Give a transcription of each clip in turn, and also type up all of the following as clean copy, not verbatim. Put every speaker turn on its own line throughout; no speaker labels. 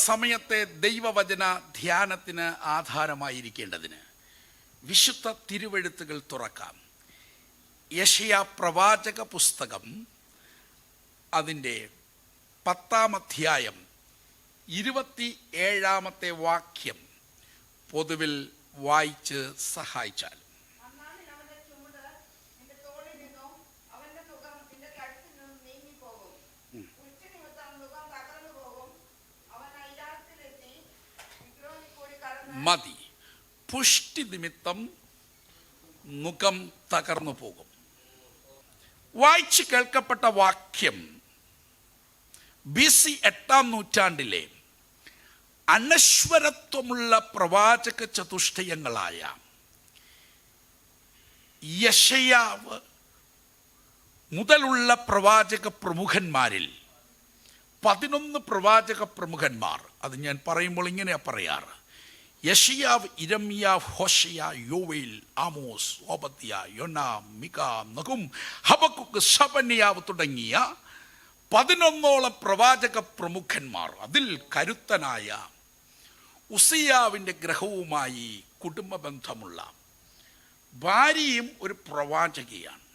സമയത്തെ ദൈവവചന ധ്യാനത്തിന് ആധാരമായിരിക്കേണ്ടതിന് വിശുദ്ധ തിരുവെഴുത്തുകൾ തുറക്കാം. യെശയ്യാ പ്രവാചക പുസ്തകം അതിൻ്റെ 10-ാം അധ്യായം 27-ാമത്തെ വാക്യം പൊതുവിൽ വായിച്ച് സഹായിച്ചാൽ. മതി, പുഷ്ടി നിമിത്തം മുഖം തകർന്നു പോകും. വായിച്ചു കേൾക്കപ്പെട്ട വാക്യം BC 8-ാം നൂറ്റാണ്ടിലെ അനശ്വരത്വമുള്ള പ്രവാചക ചതുഷ്ടയങ്ങളായ യെശയ്യാവ് മുതലുള്ള പ്രവാചക പ്രമുഖന്മാരിൽ 11 പ്രവാചക പ്രമുഖന്മാർ, അത് ഞാൻ പറയുമ്പോൾ ഇങ്ങനെയാ പറയാറ്: യെശയ്യാവ്, ഇരമ്യാവ്, ഹോശയ്യ, യോവേൽ, ആമോസ്, ഓബദ്യ, യോന, മിക, നഹൂം, ഹബക്കുക്ക്, ശബന്യാവ് തുടങ്ങിയ 11ഓളം പ്രവാചക പ്രമുഖന്മാർ. അതിൽ കരുത്തനായ ഉസിയാവിൻ്റെ ഗ്രഹവുമായി കുടുംബ ബന്ധമുള്ള ഭാര്യയും ഒരു പ്രവാചകിയാണ്,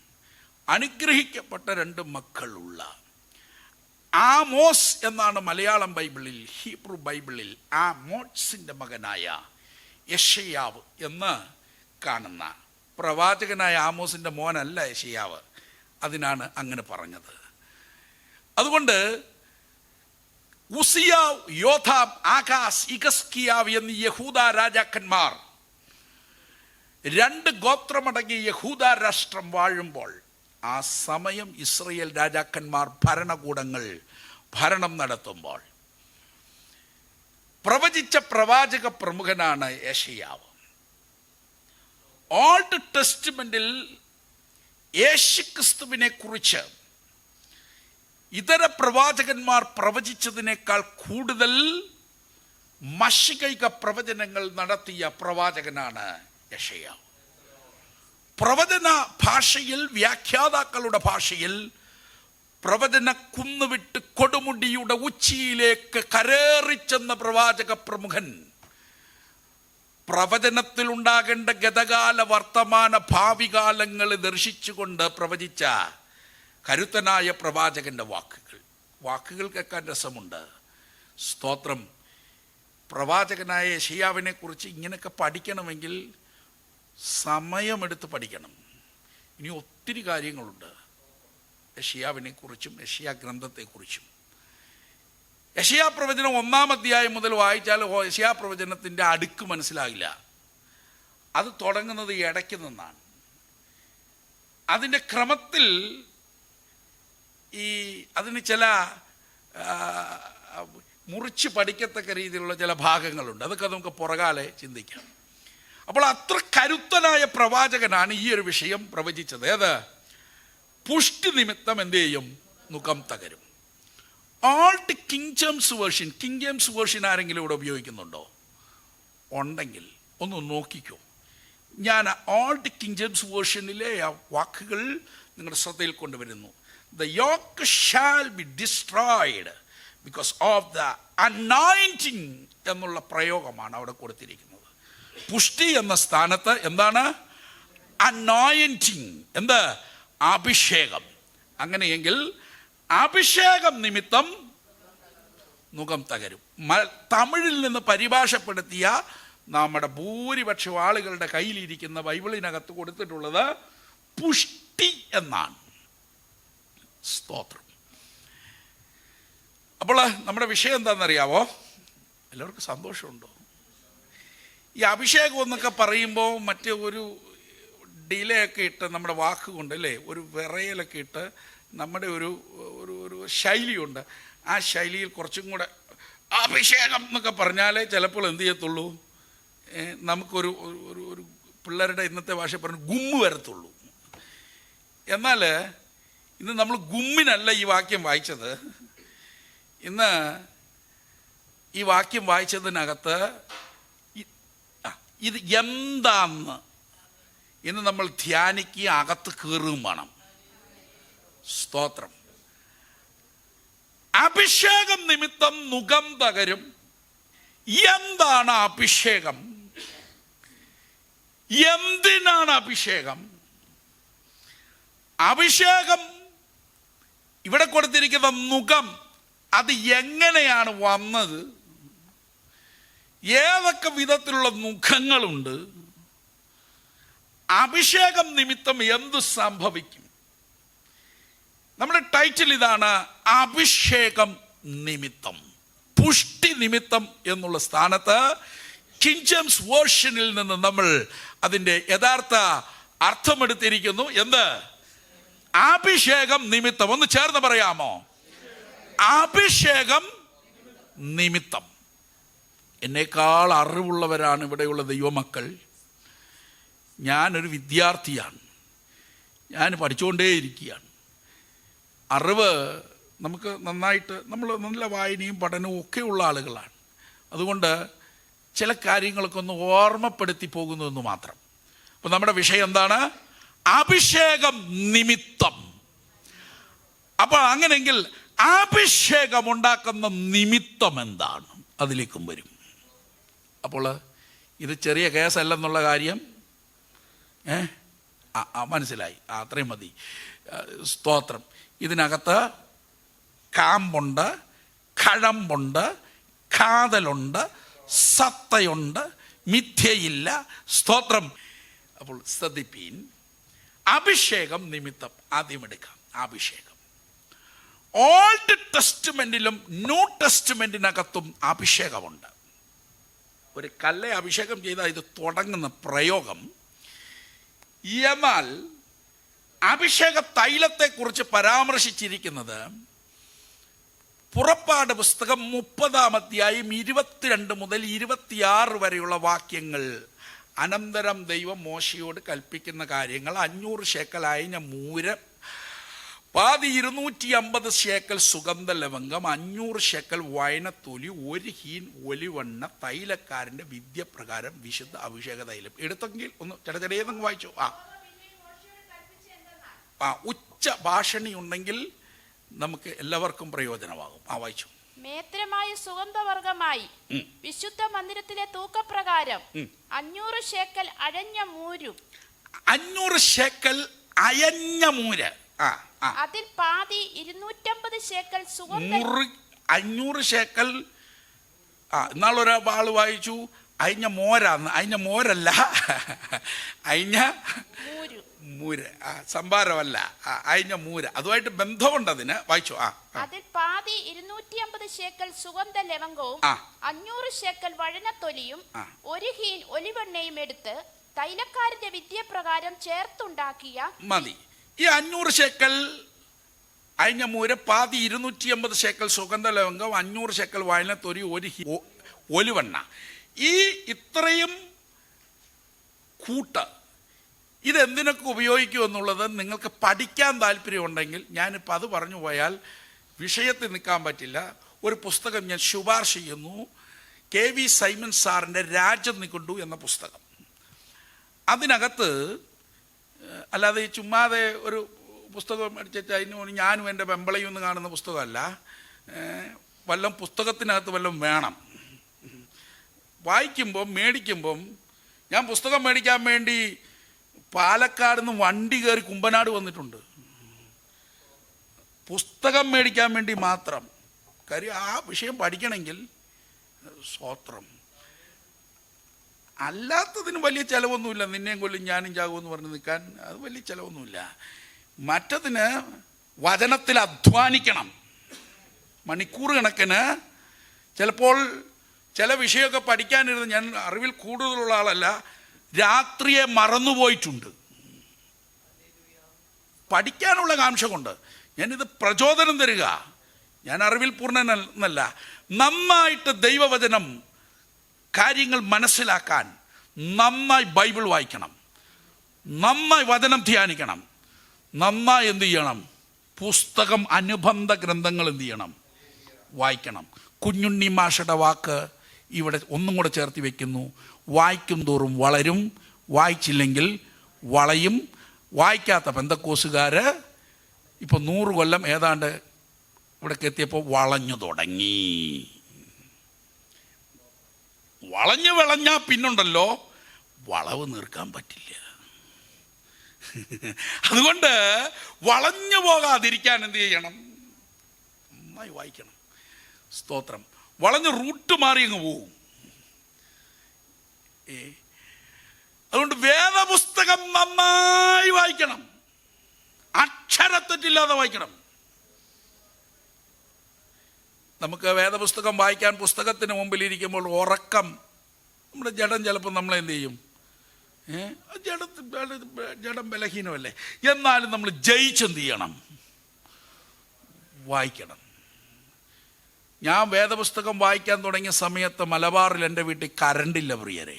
അനുഗ്രഹിക്കപ്പെട്ട 2 മക്കളുള്ള ആമോസ് എന്നാണ് മലയാളം ബൈബിളിൽ, ഹീബ്രു ബൈബിളിൽ ആമോസിൻ്റെ മകനായ യെശയ്യാവ് എന്ന് കാണുന്ന പ്രവാചകനായ ആമോസിൻ്റെ മോനല്ല യെശയ്യാവ്, അതിനാണ് അങ്ങനെ പറഞ്ഞത്. അതുകൊണ്ട് ഉസിയാവ്, യോഥാം, ആഖാസ്, ഇഗസ്കിയാവ് എന്നീ യഹൂദ രാജാക്കന്മാർ 2 ഗോത്രമടങ്ങിയ യഹൂദ രാഷ്ട്രം വാഴുമ്പോൾ ആ സമയം ഇസ്രയേൽ രാജാക്കന്മാർ ഭരണകൂടങ്ങൾ ഭരണം നടത്തുമ്പോൾ പ്രവചിച്ച പ്രവാചക പ്രമുഖനാണ് യെശയ്യാവ്. ഓൾഡ് ടെസ്റ്റ്മെന്റിൽ യേശുക്രിസ്തുവിനെ കുറിച്ച് ഇതര പ്രവാചകന്മാർ പ്രവചിച്ചതിനേക്കാൾ കൂടുതൽ മഷികൈക പ്രവചനങ്ങൾ നടത്തിയ പ്രവാചകനാണ് യെശയ്യാവ്. പ്രവചന ഭാഷയിൽ, വ്യാഖ്യാതാക്കളുടെ ഭാഷയിൽ, പ്രവചന കുന്നുവിട്ട് കൊടുമുടിയുടെ ഉച്ചിയിലേക്ക് കരേറിച്ചെന്ന പ്രവാചക പ്രമുഖൻ, പ്രവചനത്തിൽ ഉണ്ടാകേണ്ട ഗതകാല, വർത്തമാന, ഭാവി കാലങ്ങൾ ദർശിച്ചുകൊണ്ട് പ്രവചിച്ച കരുത്തനായ പ്രവാചകന്റെ വാക്കുകൾ കേൾക്കാൻ രസമുണ്ട്. സ്തോത്രം. പ്രവാചകനായ യെശയ്യാവിനെ കുറിച്ച് ഇങ്ങനെയൊക്കെ പഠിക്കണമെങ്കിൽ സമയമെടുത്ത് പഠിക്കണം. ഇനി ഒത്തിരി കാര്യങ്ങളുണ്ട് യെശയ്യാവിനെ കുറിച്ചും യെശയ്യാ ഗ്രന്ഥത്തെക്കുറിച്ചും. യെശയ്യാ പ്രവചനം 1-ാം അധ്യായം മുതൽ വായിച്ചാൽ യെശയ്യാ പ്രവചനത്തിൻ്റെ അടുക്ക് മനസ്സിലാകില്ല. അത് തുടങ്ങുന്നത് ഇടയ്ക്ക് നിന്നാണ്. അതിൻ്റെ ക്രമത്തിൽ അതിന് ചില മുറിച്ച് പഠിക്കത്തക്ക രീതിയിലുള്ള ചില ഭാഗങ്ങളുണ്ട്. അതൊക്കെ നമുക്ക് പുറകാലെ ചിന്തിക്കാം. അപ്പോൾ അത്ര കരുത്തനായ പ്രവാചകനാണ് ഈ ഒരു വിഷയം പ്രവചിച്ചത്. ഏത്? പുഷ്ടി നിമിത്തം എന്ത് ചെയ്യും? മുഖം തകരും. ഓൾഡ് കിങ് ജെയിംസ് വേർഷൻ ആരെങ്കിലും ഇവിടെ ഉപയോഗിക്കുന്നുണ്ടോ? ഉണ്ടെങ്കിൽ ഒന്ന് നോക്കിക്കോ. ഞാൻ ഓൾഡ് കിങ് ജെയിംസ് വേർഷനിലെ ആ വാക്കുകൾ നിങ്ങളുടെ ശ്രദ്ധയിൽ കൊണ്ടുവരുന്നു. The yoke shall be destroyed because of the anointing എന്നുള്ള പ്രയോഗമാണ് അവിടെ കൊടുത്തിരിക്കുന്നത്. പുഷ്ടി എന്ന സ്ഥാനത്ത് എന്താണ്? അനോയിന്റിങ്. എന്ത്? അഭിഷേകം. അങ്ങനെയെങ്കിൽ അഭിഷേകം നിമിത്തം മുഖം തകരും. തമിഴിൽ നിന്ന് പരിഭാഷപ്പെടുത്തിയ നമ്മുടെ ഭൂരിപക്ഷം ആളുകളുടെ കയ്യിലിരിക്കുന്ന ബൈബിളിനകത്ത് കൊടുത്തിട്ടുള്ളത് പുഷ്ടി എന്നാണ്. സ്തോത്രം. അപ്പോൾ നമ്മുടെ വിഷയം എന്താണെന്നറിയാവോ? എല്ലാവർക്കും സന്തോഷമുണ്ടോ? ഈ അഭിഷേകം എന്നൊക്കെ പറയുമ്പോൾ മറ്റേ ഒരു ഡിലേ ഒക്കെ ഇട്ട് നമ്മുടെ വാക്കുകൊണ്ട് അല്ലേ, ഒരു വിറയലൊക്കെ ഇട്ട് നമ്മുടെ ഒരു ഒരു ശൈലിയുണ്ട്. ആ ശൈലിയിൽ കുറച്ചും കൂടെ അഭിഷേകം എന്നൊക്കെ പറഞ്ഞാലേ ചിലപ്പോൾ എന്ത് ചെയ്യത്തുള്ളൂ, നമുക്കൊരു ഒരു പിള്ളേരുടെ ഇന്നത്തെ ഭാഷ പറഞ്ഞ് ഗുമ്മ് വരത്തുള്ളൂ. എന്നാൽ ഇന്ന് നമ്മൾ ഗുമ്മിനല്ല ഈ വാക്യം വായിച്ചത്. ഇന്ന് ഈ വാക്യം വായിച്ചതിനകത്ത് ഇത് എന്താന്ന് ഇന്ന് നമ്മൾ ധ്യാനിക്കുക, അകത്ത് കയറുകയും വേണം. സ്തോത്രം. അഭിഷേകം നിമിത്തം മുഖം തകരും, എന്താണ് അഭിഷേകം? എന്തിനാണ് അഭിഷേകം? അഭിഷേകം ഇവിടെ കൊടുത്തിരിക്കുന്ന നുകം, അത് എങ്ങനെയാണ് വന്നത്? ഏതൊക്കെ വിധത്തിലുള്ള മുഖങ്ങളുണ്ട്? അഭിഷേകം നിമിത്തം എന്ത് സംഭവിക്കും? നമ്മുടെ ടൈറ്റിൽ ഇതാണ്, അഭിഷേകം നിമിത്തം. പുഷ്ടി നിമിത്തം എന്നുള്ള സ്ഥാനത്ത് കിങ് ജെയിംസ് വേർഷനിൽ നിന്ന് നമ്മൾ അതിൻ്റെ യഥാർത്ഥ അർത്ഥമെടുത്തിരിക്കുന്നു. എന്ത്? അഭിഷേകം നിമിത്തം. ഒന്ന് ചേർന്ന് പറയാമോ? അഭിഷേകം നിമിത്തം. എന്നേക്കാൾ അറിവുള്ളവരാണ് ഇവിടെയുള്ള ദൈവമക്കൾ. ഞാനൊരു വിദ്യാർത്ഥിയാണ്, ഞാൻ പഠിച്ചുകൊണ്ടേയിരിക്കുകയാണ്. അറിവ് നമുക്ക് നന്നായിട്ട്, നമ്മൾ നല്ല വായനയും പഠനവും ഒക്കെ ഉള്ള ആളുകളാണ്. അതുകൊണ്ട് ചില കാര്യങ്ങളൊക്കെ ഒന്ന് ഓർമ്മപ്പെടുത്തി പോകുന്നു എന്ന് മാത്രം. അപ്പോൾ നമ്മുടെ വിഷയം എന്താണ്? അഭിഷേകം നിമിത്തം. അപ്പോൾ അങ്ങനെയെങ്കിൽ അഭിഷേകം ഉണ്ടാക്കുന്ന നിമിത്തം എന്താണ്? അതിലേക്കും വരും. അപ്പോൾ ഇത് ചെറിയ കേസല്ലെന്നുള്ള കാര്യം മനസ്സിലായി. അത്രയും മതി. സ്തോത്രം. ഇതിനകത്ത് കാമ്പുണ്ട്, കഴമ്പുണ്ട്, കാതലുണ്ട്, സത്തയുണ്ട്, മിഥ്യയില്ല. സ്തോത്രം. അപ്പോൾ ശ്രദ്ധിപ്പീൻ. അഭിഷേകം നിമിത്തം ആദ്യം എടുക്കാം. അഭിഷേകം ഓൾഡ് ടെസ്റ്റ്മെന്റിലും ന്യൂ ടെസ്റ്റ്മെന്റിനകത്തും അഭിഷേകമുണ്ട്. ഒരു കല്ലെ അഭിഷേകം ചെയ്താൽ ഇത് തുടങ്ങുന്ന പ്രയോഗം. എന്നാൽ അഭിഷേക തൈലത്തെക്കുറിച്ച് പരാമർശിച്ചിരിക്കുന്നത് പുറപ്പാട് പുസ്തകം 30-ാം അധ്യായം 22 മുതൽ 26 വരെയുള്ള വാക്യങ്ങൾ. അനന്തരം ദൈവം മോശയോട് കൽപ്പിക്കുന്ന കാര്യങ്ങൾ: 500 ശേക്കൽ അയഞ്ഞ മൂര്, പാതി 250 ശേക്കൽ സുഗന്ധ ലവംഗം, 500 ശേക്കൽ വയനത്തൊലി, 1 ഹീൻ ഒലിവെണ്ണ, തൈലക്കാരൻ്റെ വിദ്യപ്രകാരം വിശുദ്ധ അഭിഷേക തൈലം. എടുത്തെങ്കിൽ ഒന്ന് ചെറിയതെന്ന് വായിച്ചു. ഉച്ച ഭാഷണി ഉണ്ടെങ്കിൽ നമുക്ക് എല്ലാവർക്കും പ്രയോജനമാകും. വായിച്ചു.
മേത്രമായ സുഗന്ധവർഗമായി വിശുദ്ധ മന്ദിരത്തിലെ തൂക്കപ്രകാരം 500 ശേക്കൽ അഴഞ്ഞ മൂരും. 500
ശേക്കൽ അയഞ്ഞ മൂര്.
അതിൽ പാതി 250 ശേക്കൽ സുഗന്ധ.
500 ശേക്കൽ. ഇന്നാളൊരാൾ വായിച്ചു അയഞ്ഞ മോരാന്ന്. അയഞ്ഞ മോരല്ല, അയഞ്ഞ മൂര്. സംഭാരമല്ല, അയഞ്ഞ മൂര്. അതുമായിട്ട് ബന്ധമുണ്ട് അതിന്. വായിച്ചു.
അതിൽ പാതി 250 ശേക്കൽ സുഗന്ധ ലവംഗവും 500 ശേക്കൽ വഴനത്തൊലിയും 1 ഹീൻ ഒലിവെണ്ണയും എടുത്ത് തൈലക്കാരന്റെ വിദ്യപ്രകാരം ചേർത്തുണ്ടാക്കിയ.
മതി. ഈ 500 ശേക്കൽ അയഞ്ഞ മൂര്, പാതി 250 ശേക്കൽ സുഗന്ധ ലവംഗം, 500 ശേക്കൽ വഴനത്തൊലി, 1 ഹീൻ ഒലിവെണ്ണ. ഈ ഇത്രയും കൂട്ട് ഇതെന്തിനൊക്കെ ഉപയോഗിക്കുമെന്നുള്ളത് നിങ്ങൾക്ക് പഠിക്കാൻ താല്പര്യമുണ്ടെങ്കിൽ, ഞാനിപ്പോൾ അത് പറഞ്ഞു പോയാൽ വിഷയത്തിൽ നിൽക്കാൻ പറ്റില്ല. ഒരു പുസ്തകം ഞാൻ ശുപാർശ ചെയ്യുന്നു. KV സൈമൺ സാറിൻ്റെ രാജ്യം നിക്കൊണ്ടു എന്ന പുസ്തകം. അതിനകത്ത് അല്ലാതെ ഈ ചുമ്മാതെ ഒരു പുസ്തകം അടിച്ചിട്ട് അതിന് ഞാനും എൻ്റെ വെമ്പളയും എന്ന് കാണുന്ന പുസ്തകമല്ല. വല്ലതും പുസ്തകത്തിനകത്ത് വല്ലതും വേണം. വായിക്കുമ്പം മേടിക്കുമ്പം, ഞാൻ പുസ്തകം മേടിക്കാൻ വേണ്ടി പാലക്കാട് നിന്ന് വണ്ടി കയറി കുമ്പനാട് വന്നിട്ടുണ്ട്, പുസ്തകം മേടിക്കാൻ വേണ്ടി മാത്രം. കാര്യം ആ വിഷയം പഠിക്കണമെങ്കിൽ. സ്തോത്രം. അല്ലാത്തതിന് വലിയ ചിലവൊന്നുമില്ല. നിന്നെയും കൊല്ലും ഞാനും ചാകുമെന്ന് പറഞ്ഞ് നിൽക്കാൻ അത് വലിയ ചിലവൊന്നുമില്ല. മറ്റതിന് വചനത്തിൽ അധ്വാനിക്കണം മണിക്കൂർ കണക്കിന്. ചിലപ്പോൾ ചില വിഷയമൊക്കെ പഠിക്കാനിരുന്ന്, ഞാൻ അറിവിൽ കൂടുതലുള്ള ആളല്ല, രാത്രിയെ മറന്നുപോയിട്ടുണ്ട്. പഠിക്കാനുള്ള കാംക്ഷ കൊണ്ട് ഞാനിത് പ്രചോദനം തരിക. ഞാൻ അറിവിൽ പൂർണ്ണനല്ല. നന്നായിട്ട് ദൈവവചനം കാര്യങ്ങൾ മനസ്സിലാക്കാൻ നന്നായി ബൈബിൾ വായിക്കണം, നന്നായി വചനം ധ്യാനിക്കണം, നന്നായി എന്ത് ചെയ്യണം? പുസ്തകം, അനുബന്ധ ഗ്രന്ഥങ്ങൾ എന്ത് ചെയ്യണം? വായിക്കണം. കുഞ്ഞുണ്ണി മാഷയുടെ വാക്ക് ഇവിടെ ഒന്നും കൂടെ ചേർത്ത് വെക്കുന്നു: വായിക്കും തോറും വളരും, വായിച്ചില്ലെങ്കിൽ വളയും. വായിക്കാത്ത പെന്തക്കോസുകാർ ഇപ്പോൾ 100 കൊല്ലം ഏതാണ്ട് ഇവിടേക്ക് എത്തിയപ്പോൾ വളഞ്ഞു തുടങ്ങി. വളഞ്ഞു വിളഞ്ഞാൽ പിന്നുണ്ടല്ലോ വളവ് നീർക്കാൻ പറ്റില്ല. അതുകൊണ്ട് വളഞ്ഞു പോകാതിരിക്കാൻ എന്ത് ചെയ്യണം? നന്നായി വായിക്കണം. സ്തോത്രം. വളഞ്ഞ് റൂട്ട് മാറി അങ്ങ് പോവും. അതുകൊണ്ട് വേദപുസ്തകം നന്നായി വായിക്കണം, അക്ഷരത്തെറ്റില്ലാതെ വായിക്കണം. നമുക്ക് വേദപുസ്തകം വായിക്കാൻ പുസ്തകത്തിന് മുമ്പിൽ ഇരിക്കുമ്പോൾ ഉറക്കം, നമ്മുടെ ജഡം ചിലപ്പോൾ നമ്മളെ എന്ത് ചെയ്യും? ജഡം ബലഹീനമല്ലേ? എന്നാലും നമ്മൾ ജയിച്ചെന്ത് ചെയ്യണം? വായിക്കണം. ഞാൻ വേദപുസ്തകം വായിക്കാൻ തുടങ്ങിയ സമയത്ത് മലബാറിൽ എൻ്റെ വീട്ടിൽ കറണ്ടില്ല പ്രിയരെ,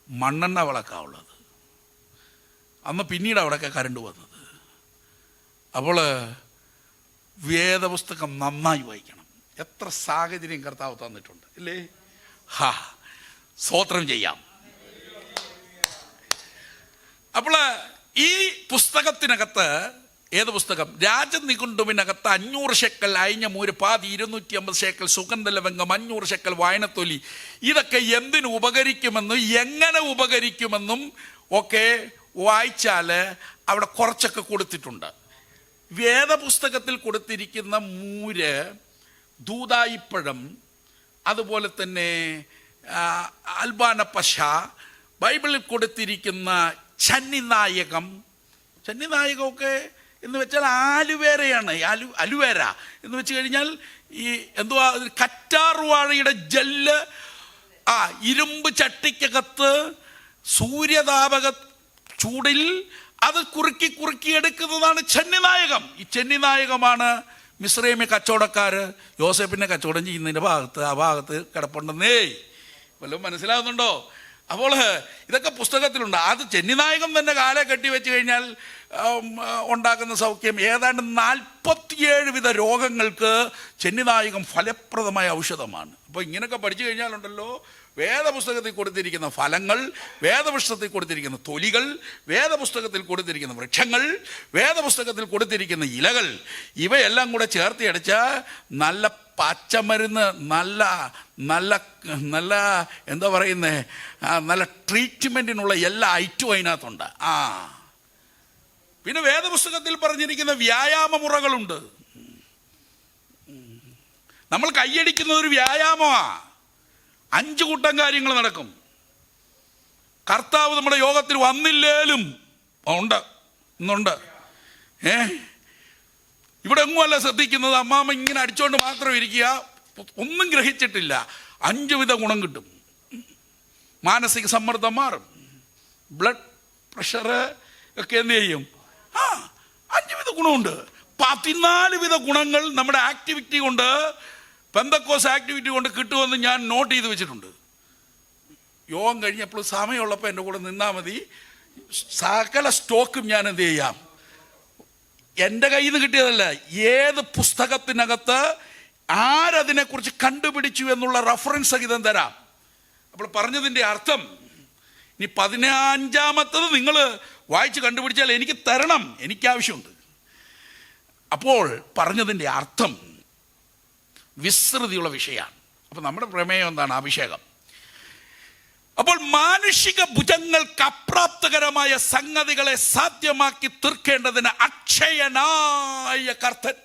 മണ്ണെണ്ണ വിളക്കാവുള്ളത്. അന്ന് പിന്നീട് അവിടെയൊക്കെ കറണ്ട് വന്നത്. അപ്പോൾ വേദപുസ്തകം നന്നായി വായിക്കണം. എത്ര സാഹചര്യം കർത്താവ് തന്നിട്ടുണ്ട് അല്ലേ? സ്തോത്രം ചെയ്യാം. അപ്പോൾ ഈ പുസ്തകത്തിനകത്ത്, ഏത് പുസ്തകം? രാജനികുണ്ടുവിനകത്ത് 500 ശെക്കൽ അയഞ്ഞ മൂര്, പാതി 250 ശേക്കൽ സുഗന്ധലവംഗം, 500 ശെക്കൽ വായനത്തൊലി, ഇതൊക്കെ എന്തിനു ഉപകരിക്കുമെന്നും എങ്ങനെ ഉപകരിക്കുമെന്നും ഒക്കെ വായിച്ചാൽ അവിടെ കുറച്ചൊക്കെ കൊടുത്തിട്ടുണ്ട്. വേദപുസ്തകത്തിൽ കൊടുത്തിരിക്കുന്ന മൂര്, ദൂതായിപ്പഴം, അതുപോലെ തന്നെ അൽബാന പശ, ബൈബിളിൽ കൊടുത്തിരിക്കുന്ന ചന്നിനായകം. ചന്നിനായകമൊക്കെ എന്ന് വെച്ചാൽ ആലുവേരയാണ്. അലുവേര എന്ന് വെച്ച് കഴിഞ്ഞാൽ ഈ എന്തുവാ, കറ്റാർവാഴയുടെ ജെല്ല്, ഇരുമ്പ് ചട്ടിക്കകത്ത് സൂര്യതാപക ചൂടിൽ അത് കുറുക്കി എടുക്കുന്നതാണ് ചെന്നിനായകം. ഈ ചെന്നിനായകമാണ് മിസ്രൈമി കച്ചവടക്കാര് യോസേപ്പിനെ കച്ചവടം ചെയ്യുന്നതിൻ്റെ ആ ഭാഗത്ത് കിടപ്പുണ്ടെന്നേ. വല്ലതും മനസ്സിലാവുന്നുണ്ടോ? അപ്പോൾ ഇതൊക്കെ പുസ്തകത്തിലുണ്ട്. അത് ചെന്നിനായകം തന്നെ കാലെ കെട്ടി വെച്ച് കഴിഞ്ഞാൽ ഉണ്ടാക്കുന്ന സൗഖ്യം. ഏതാണ്ട് 47 വിധ രോഗങ്ങൾക്ക് ചെന്നിനായകം ഫലപ്രദമായ ഔഷധമാണ്. അപ്പോൾ ഇങ്ങനെയൊക്കെ പഠിച്ചു കഴിഞ്ഞാലുണ്ടല്ലോ, വേദപുസ്തകത്തിൽ കൊടുത്തിരിക്കുന്ന ഫലങ്ങൾ, വേദപുസ്തകത്തിൽ കൊടുത്തിരിക്കുന്ന തൊലികൾ, വേദപുസ്തകത്തിൽ കൊടുത്തിരിക്കുന്ന വൃക്ഷങ്ങൾ, വേദപുസ്തകത്തിൽ കൊടുത്തിരിക്കുന്ന ഇലകൾ, ഇവയെല്ലാം കൂടെ ചേർത്ത് അടിച്ചാൽ നല്ല പച്ചമരുന്ന്, നല്ല നല്ല നല്ല എന്താ പറയുന്നത്, നല്ല ട്രീറ്റ്മെൻറ്റിനുള്ള എല്ലാ ഐറ്റവും അതിനകത്തുണ്ട്. പിന്നെ വേദപുസ്തകത്തിൽ പറഞ്ഞിരിക്കുന്ന വ്യായാമ മുറകളുണ്ട്. നമ്മൾ കൈയടിക്കുന്ന ഒരു വ്യായാമമാണ്. 5 കൂട്ടം കാര്യങ്ങൾ നടക്കും. കർത്താവ് നമ്മുടെ യോഗത്തിൽ വന്നില്ലേലും ഉണ്ട്, ഇന്നുണ്ട്. ഇവിടെ എങ്ങുമല്ല ശ്രദ്ധിക്കുന്നത്. അമ്മാമ്മ ഇങ്ങനെ അടിച്ചുകൊണ്ട് മാത്രം ഇരിക്കുക, ഒന്നും ഗ്രഹിച്ചിട്ടില്ല. 5 വിധ ഗുണം കിട്ടും. മാനസിക സമ്മർദ്ദം മാറും, ബ്ലഡ് പ്രഷർ ഒക്കെ എന്ത് ചെയ്യും? 5 വിധ ഗുണമുണ്ട്. 14 വിധ ഗുണങ്ങൾ നമ്മുടെ ആക്ടിവിറ്റി കൊണ്ട്, പെന്തക്കോസ് ആക്ടിവിറ്റി കൊണ്ട് കിട്ടുമെന്ന് ഞാൻ നോട്ട് ചെയ്ത് വെച്ചിട്ടുണ്ട്. യോഗം കഴിഞ്ഞപ്പോൾ സമയമുള്ളപ്പോൾ എൻ്റെ കൂടെ നിന്നാൽ മതി. സകല സ്റ്റോക്കും ഞാൻ എന്ത് ചെയ്യാം? എൻ്റെ കയ്യിൽ നിന്ന് കിട്ടിയതല്ല, ഏത് പുസ്തകത്തിനകത്ത് ആരതിനെക്കുറിച്ച് കണ്ടുപിടിച്ചു എന്നുള്ള റെഫറൻസ് സഹിതം തരാം. അപ്പോൾ പറഞ്ഞതിൻ്റെ അർത്ഥം, ഇനി 15ാമത്തത് നിങ്ങൾ വായിച്ച് കണ്ടുപിടിച്ചാൽ എനിക്ക് തരണം, എനിക്കാവശ്യമുണ്ട്. അപ്പോൾ പറഞ്ഞതിൻ്റെ അർത്ഥം വിസ്തൃതിയുള്ള വിഷയമാണ്. അപ്പോൾ നമ്മുടെ പ്രമേയം എന്താണ്? അഭിഷേകം. അപ്പോൾ മാനുഷിക ഭുജങ്ങൾക്ക് അപ്രാപ്തകരമായ സംഗതികളെ സാധ്യമാക്കി തീർക്കേണ്ടതിന് അക്ഷയനായ കർത്തൻ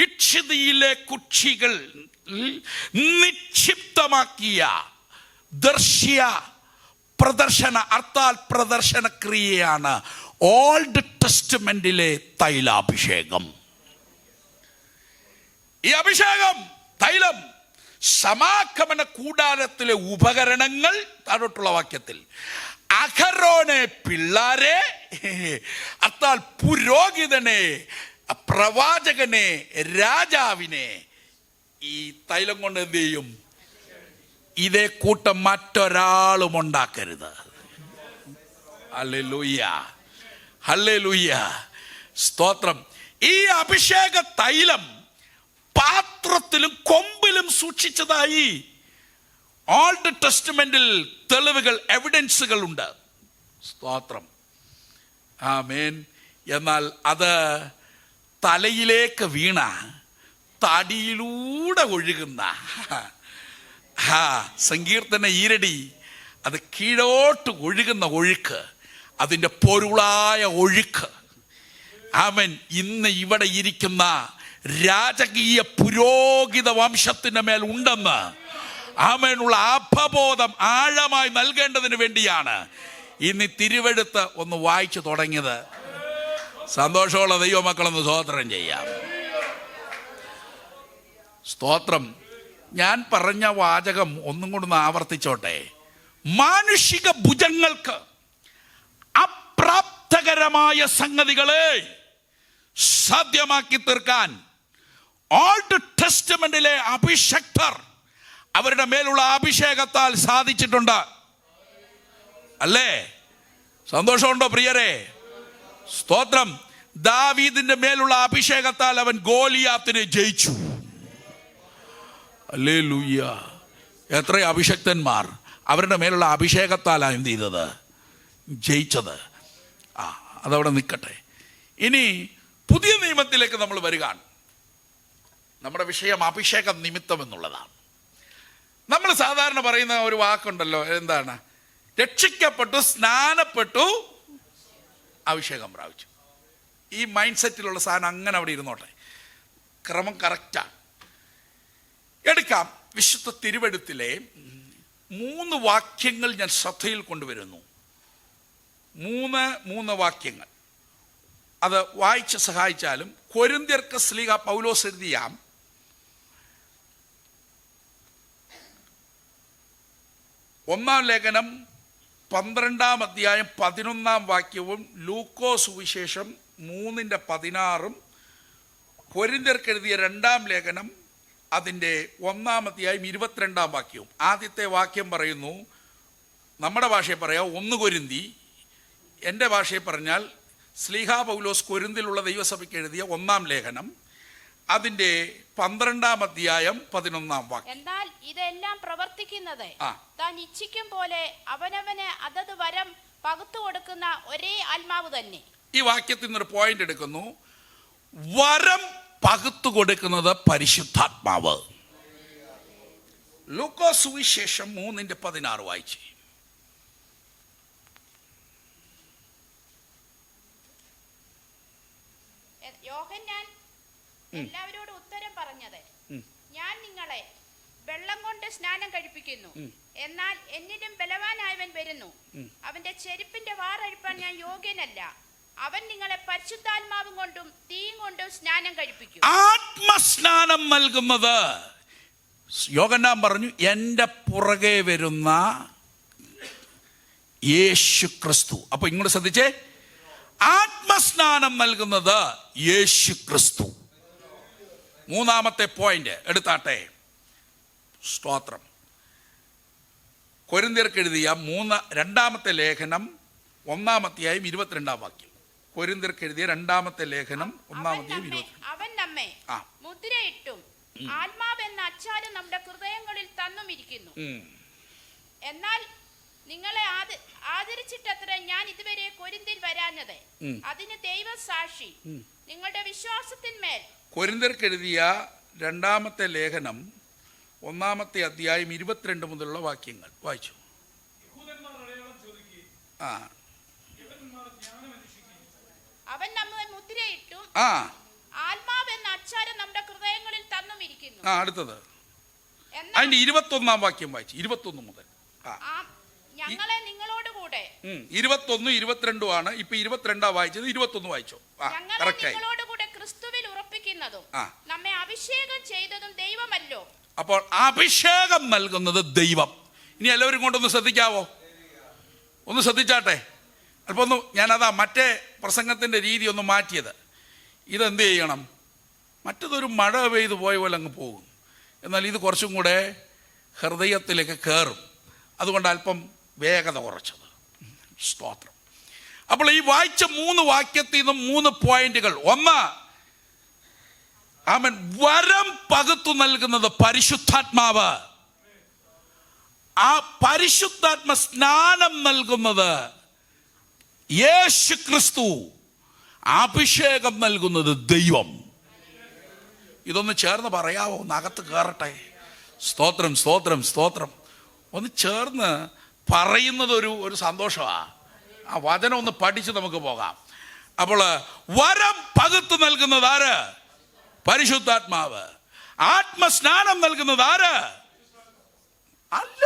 ഇക്ഷിതിയിലെ കുക്ഷികൾ നിക്ഷിപ്തമാക്കിയ ദർശ്യ പ്രദർശന, അർത്ഥാൽ പ്രദർശന ക്രിയയാണ് ഓൾഡ് ടെസ്റ്റ്മെന്റിലെ തൈലാഭിഷേകം. ഈ അഭിഷേകം, തൈലം, സമാഗമന കൂടാരത്തിലെ ഉപകരണങ്ങൾ. താഴോട്ടുള്ള വാക്യത്തിൽ അഹരോനെ, പിള്ളാരെ, അർത്ഥാൽ പുരോഹിതനെ, പ്രവാചകനെ, രാജാവിനെ ഈ തൈലം കൊണ്ട് എന്ത് ചെയ്യും? ഇതേ കൂട്ടം മറ്റൊരാളും ഉണ്ടാക്കരുത്. ഹല്ലേലൂയ, ഹല്ലേലൂയ, സ്തോത്രം. ഈ അഭിഷേക തൈലം പാത്രത്തിലും കൊമ്പിലും സൂക്ഷിച്ചതായി ഓൾഡ് ടെസ്റ്റ്മെന്റിൽ തെളിവുകൾ, എവിഡൻസുകൾ ഉണ്ട്. സ്തോത്രം, ആമേൻ. എന്നാൽ അത് തലയിലേക്ക് വീണ തടിയിലൂടെ ഒഴുകുന്ന സങ്കീർത്തന ഈരടി, അത് കീഴോട്ട് ഒഴുകുന്ന ഒഴുക്ക്, അതിൻ്റെ പൊരുളായ ഒഴുക്ക്. ആമേൻ. ഇന്ന് ഇവിടെ ഇരിക്കുന്ന രാജകീയ പുരോഹിത വംശത്തിൻ്റെ മേൽ ഉണ്ടെന്ന് ആമേനുള്ള അപബോധം ആഴമായി നൽകേണ്ടതിന് വേണ്ടിയാണ് ഇന്ന് തിരുവെടുത്ത് ഒന്ന് വായിച്ചു തുടങ്ങിയത്. സന്തോഷമുള്ള ദൈവമക്കളൊന്ന് സ്തോത്രം ചെയ്യാം. സ്തോത്രം. ഞാൻ പറഞ്ഞ വാചകം ഒന്നും കൊണ്ടൊന്ന് ആവർത്തിച്ചോട്ടെ. മാനുഷിക ഭുജങ്ങൾക്ക് അപ്രാപ്തകരമായ സംഗതികളെ സാധ്യമാക്കി തീർക്കാൻ ഓൾഡ് ടെസ്റ്റമെന്റിലെ അഭിഷക്തർ അവരുടെ മേലുള്ള അഭിഷേകത്താൽ സാധിച്ചിട്ടുണ്ട്. അല്ലേ? സന്തോഷമുണ്ടോ പ്രിയരെ? സ്തോത്രം. ദാവീദിന്റെ മേലുള്ള അഭിഷേകത്താൽ അവൻ ഗോലിയാത്തിനെ ജയിച്ചു. ഹല്ലേലൂയ. എത്ര അഭിഷക്തന്മാർ അവരുടെ മേലുള്ള അഭിഷേകത്താലാണ് എന്ത് ചെയ്തത്? ജയിച്ചത്. അതവിടെ നിൽക്കട്ടെ. ഇനി പുതിയ നിയമത്തിലേക്ക് നമ്മൾ വരികയാണ്. നമ്മുടെ വിഷയം അഭിഷേക നിമിത്തം എന്നുള്ളതാണ്. നമ്മൾ സാധാരണ പറയുന്ന ഒരു വാക്കുണ്ടല്ലോ, എന്താണ്? രക്ഷിക്കപ്പെട്ടു, സ്നാനപ്പെട്ടു, അഭിഷേകം പ്രാപിച്ചു. ഈ മൈൻഡ് സെറ്റിലുള്ള സാധനം അങ്ങനെ അവിടെ ഇരുന്നോട്ടെ. ക്രമം കറക്റ്റാണ്. എടുക്കാം. വിശുദ്ധ തിരുവെഴുത്തിലെ 3 വാക്യങ്ങൾ ഞാൻ ശ്രദ്ധയിൽ കൊണ്ടുവരുന്നു. 3 വാക്യങ്ങൾ അത് വായിച്ച് സഹായിച്ചാലും. കൊരിന്ത്യർക്ക് ശ്ലീഹ പൗലോസ് എഴുതിയ 1 ലേഖനം 12 അധ്യായം 11 വാക്യവും ലൂക്കോസ് സുവിശേഷം 3:16 കൊരിന്ത്യർക്ക് എഴുതിയ 2 ലേഖനം അതിൻ്റെ 1 അധ്യായം 22 വാക്യവും. ആദ്യത്തെ വാക്യം പറയുന്നു, നമ്മുടെ ഭാഷയിൽ പറയാം 1 കൊരിന്തി, എൻ്റെ ഭാഷയിൽ പറഞ്ഞാൽ ശ്ലീഹ പൗലോസ് കൊരിന്തിലുള്ള ദൈവസഭയ്ക്ക് എഴുതിയ 1 ലേഖനം അതിൻ്റെ 12 അധ്യായം 11 വാക്യം.
എന്നാൽ ഇതെല്ലാം പ്രവർത്തിക്കുന്നത് താൻ ഇച്ഛിക്കും പോലെ അവനവന് അതത് വരം പകുത്തു കൊടുക്കുന്ന ഒരേ ആത്മാവ് തന്നെ.
ഈ വാക്യത്തിൽ നിന്നൊരു പോയിന്റ് എടുക്കുന്നു. വരം പകുത്തു കൊടുക്കുന്നത് പരിശുദ്ധാത്മാവ്. ലൂക്കോസ് സുവിശേഷം 3:16 വായിച്ചു.
യോഹന്നാൻ എല്ലാവരോടും ഉത്തരം പറഞ്ഞത്, ഞാൻ നിങ്ങളെ വെള്ളം കൊണ്ട് സ്നാനം കഴിപ്പിക്കുന്നു, എന്നാൽ എന്നിലും ബലവാനായവൻ വരുന്നു, അവന്റെ ചെരുപ്പിന്റെ വാറഴിപ്പാൻ ഞാൻ യോഗ്യനല്ല. അവൻ നിങ്ങളെ പരിശുദ്ധാത്മാവും കൊണ്ടും തീയും കൊണ്ടും സ്നാനം കഴിപ്പിക്കും.
ആത്മസ്നാനം നൽകുന്നത് യോഹന്നാൻ പറഞ്ഞു, എൻ്റെ പുറകെ വരുന്ന യേശു ക്രിസ്തു. അപ്പൊ ഇങ്ങോട്ട് ശ്രദ്ധിച്ചേ, ആത്മസ്നാനം നൽകുന്നത് യേശു ക്രിസ്തു. 3ാമത്തെ പോയിന്റ് എടുത്താട്ടെ. സ്തോത്രം. കൊരിന്ത്യർക്ക് എഴുതിയ 2 ലേഖനം 1 അധ്യായം 22 വാക്യം. കൊരിന്ത്യർക്ക് എഴുതിയ 2 ലേഖനം 1 അധ്യായം 22.
അവൻ നമ്മെ മുദ്രയിട്ടും ആത്മാവ് എന്ന അച്ചാരം നമ്മുടെ ഹൃദയങ്ങളിൽ തന്നുമിരിക്കുന്നു. എന്നാൽ നിങ്ങളെ ആദരിച്ചിട്ടത്ര ഞാൻ ഇതുവരെ കൊരിന്തിൽ വരാഞ്ഞത്. അതിന് ദൈവം സാക്ഷി. നിങ്ങളുടെ വിശ്വാസത്തിന്മേൽ.
കൊരിന്ത്യർക്ക് എഴുതിയ 2 ലേഖനം 1 അധ്യായം 22 മുതലുള്ള വാക്യങ്ങൾ വായിച്ചു.
അവൻ നമ്മെ മുദ്രയിട്ടും ആത്മാവ് എന്ന അച്ചാരം നമ്മുടെ ഹൃദയങ്ങളിൽ തന്നുമിരിക്കുന്നു.
അടുത്തത് അതിന്റെ 21 വാക്യം വായിച്ചു. 21 മുതൽ.
ഞങ്ങളെ നിങ്ങളോടുകൂടെ
21, 22 ആണ്. ഇപ്പൊ 22 വായിച്ചത്. 21 വായിച്ചോ.
നിങ്ങളോടുകൂടെ ക്രിസ്തുവിൽ ഉറപ്പിക്കുന്നതും നമ്മെ അഭിഷേകം ചെയ്തതും ദൈവമല്ലോ.
അപ്പോൾ അഭിഷേകം നൽകുന്നത് ദൈവം. ഇനി എല്ലാവരും കൊണ്ടൊന്ന് ശ്രദ്ധിക്കാവോ? ഒന്ന് ശ്രദ്ധിച്ചാട്ടെ. അല്പം ഒന്ന് ഞാനതാ മറ്റേ പ്രസംഗത്തിന്റെ രീതി ഒന്ന് മാറ്റിയത്. ഇതെന്ത് ചെയ്യണം? മറ്റതൊരു മഴ പെയ്തു പോയ പോലെ അങ്ങ് പോകും. എന്നാൽ ഇത് കുറച്ചും കൂടെ ഹൃദയത്തിലേക്ക് കയറും. അതുകൊണ്ട് അല്പം വേഗത കുറച്ചത്. സ്തോത്രം. അപ്പോൾ ഈ വായിച്ച 3 വാക്യത്തിൽ നിന്നും 3 പോയിന്റുകൾ. 1, ആമേൻ, വരം പകുത്തു നൽകുന്നത് പരിശുദ്ധാത്മാവ്. ആ പരിശുദ്ധാത്മ സ്നാനം നൽകുന്നത് യേശു ക്രിസ്തു. അഭിഷേകം നൽകുന്നത് ദൈവം. ഇതൊന്ന് ചേർന്ന് പറയാവോ? നകത്ത് കയറട്ടെ. സ്തോത്രം, സ്തോത്രം, സ്തോത്രം. ഒന്ന് ചേർന്ന് പറയുന്നത് ഒരു സന്തോഷമാണ്. ആ വചനം ഒന്ന് പഠിച്ച് നമുക്ക് പോകാം. അപ്പോൾ വരം പകുത്തു നൽകുന്നത് ആര്? പരിശുദ്ധാത്മാവ്. ആത്മസ്നാനം നൽകുന്നത് ആര്? അല്ല,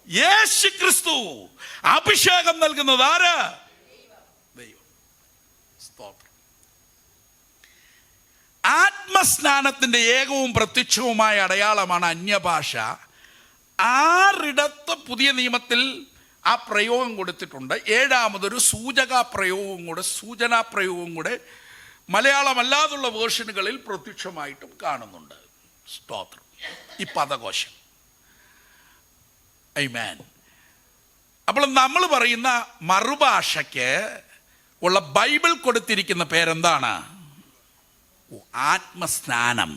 യേശു ക്രിസ്തു. അഭിഷേകം നൽകുന്നത് ആര്? ദൈവം. സ്തോത്രം. ആത്മസ്നാനത്തിന്റെ ഏകവും പ്രത്യക്ഷവുമായ അടയാളമാണ് അന്യഭാഷ. 6 പുതിയ നിയമത്തിൽ ആ പ്രയോഗം കൊടുത്തിട്ടുണ്ട്. 7ാമതൊരു സൂചനാ പ്രയോഗവും കൂടെ മലയാളമല്ലാതുള്ള വേർഷനുകളിൽ പ്രത്യക്ഷമായിട്ടും കാണുന്നുണ്ട്. സ്തോത്രം. ഈ പദകോശം. ആമേൻ. അപ്പോൾ നമ്മൾ പറയുന്ന മറുഭാഷയ്ക്ക് ഉള്ള ബൈബിൾ കൊടുത്തിരിക്കുന്ന പേരെന്താണ്? ആത്മസ്നാനം.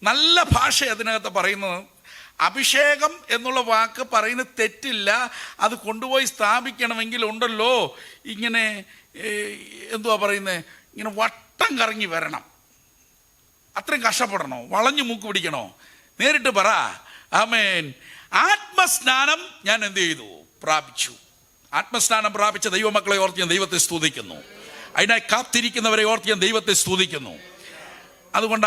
നല്ല ഭാഷ അതിനകത്ത് പറയുന്നത്. അഭിഷേകം എന്നുള്ള വാക്ക് പറയുന്നത് തെറ്റില്ല. അത് കൊണ്ടുപോയി സ്ഥാപിക്കണമെങ്കിൽ ഉണ്ടല്ലോ ഇങ്ങനെ എന്തുവാ പറയുന്നത്, ഇങ്ങനെ വട്ടം കറങ്ങി വരണം. അത്രയും കഷ്ടപ്പെടണോ? വളഞ്ഞു മൂക്ക് പിടിക്കണോ? നേരിട്ട് പറ ആമേൻ. ആത്മസ്നാനം ഞാൻ എന്ത് ചെയ്തു? പ്രാപിച്ചു. ആത്മസ്നാനം പ്രാപിച്ച ദൈവമക്കളെ ഓർത്ത് ഞാൻ ദൈവത്തെ സ്തുതിക്കുന്നു. അതിനായി കാത്തിരിക്കുന്നവരെ ഓർത്ത് ഞാൻ ദൈവത്തെ സ്തുതിക്കുന്നു. അതുകൊണ്ട്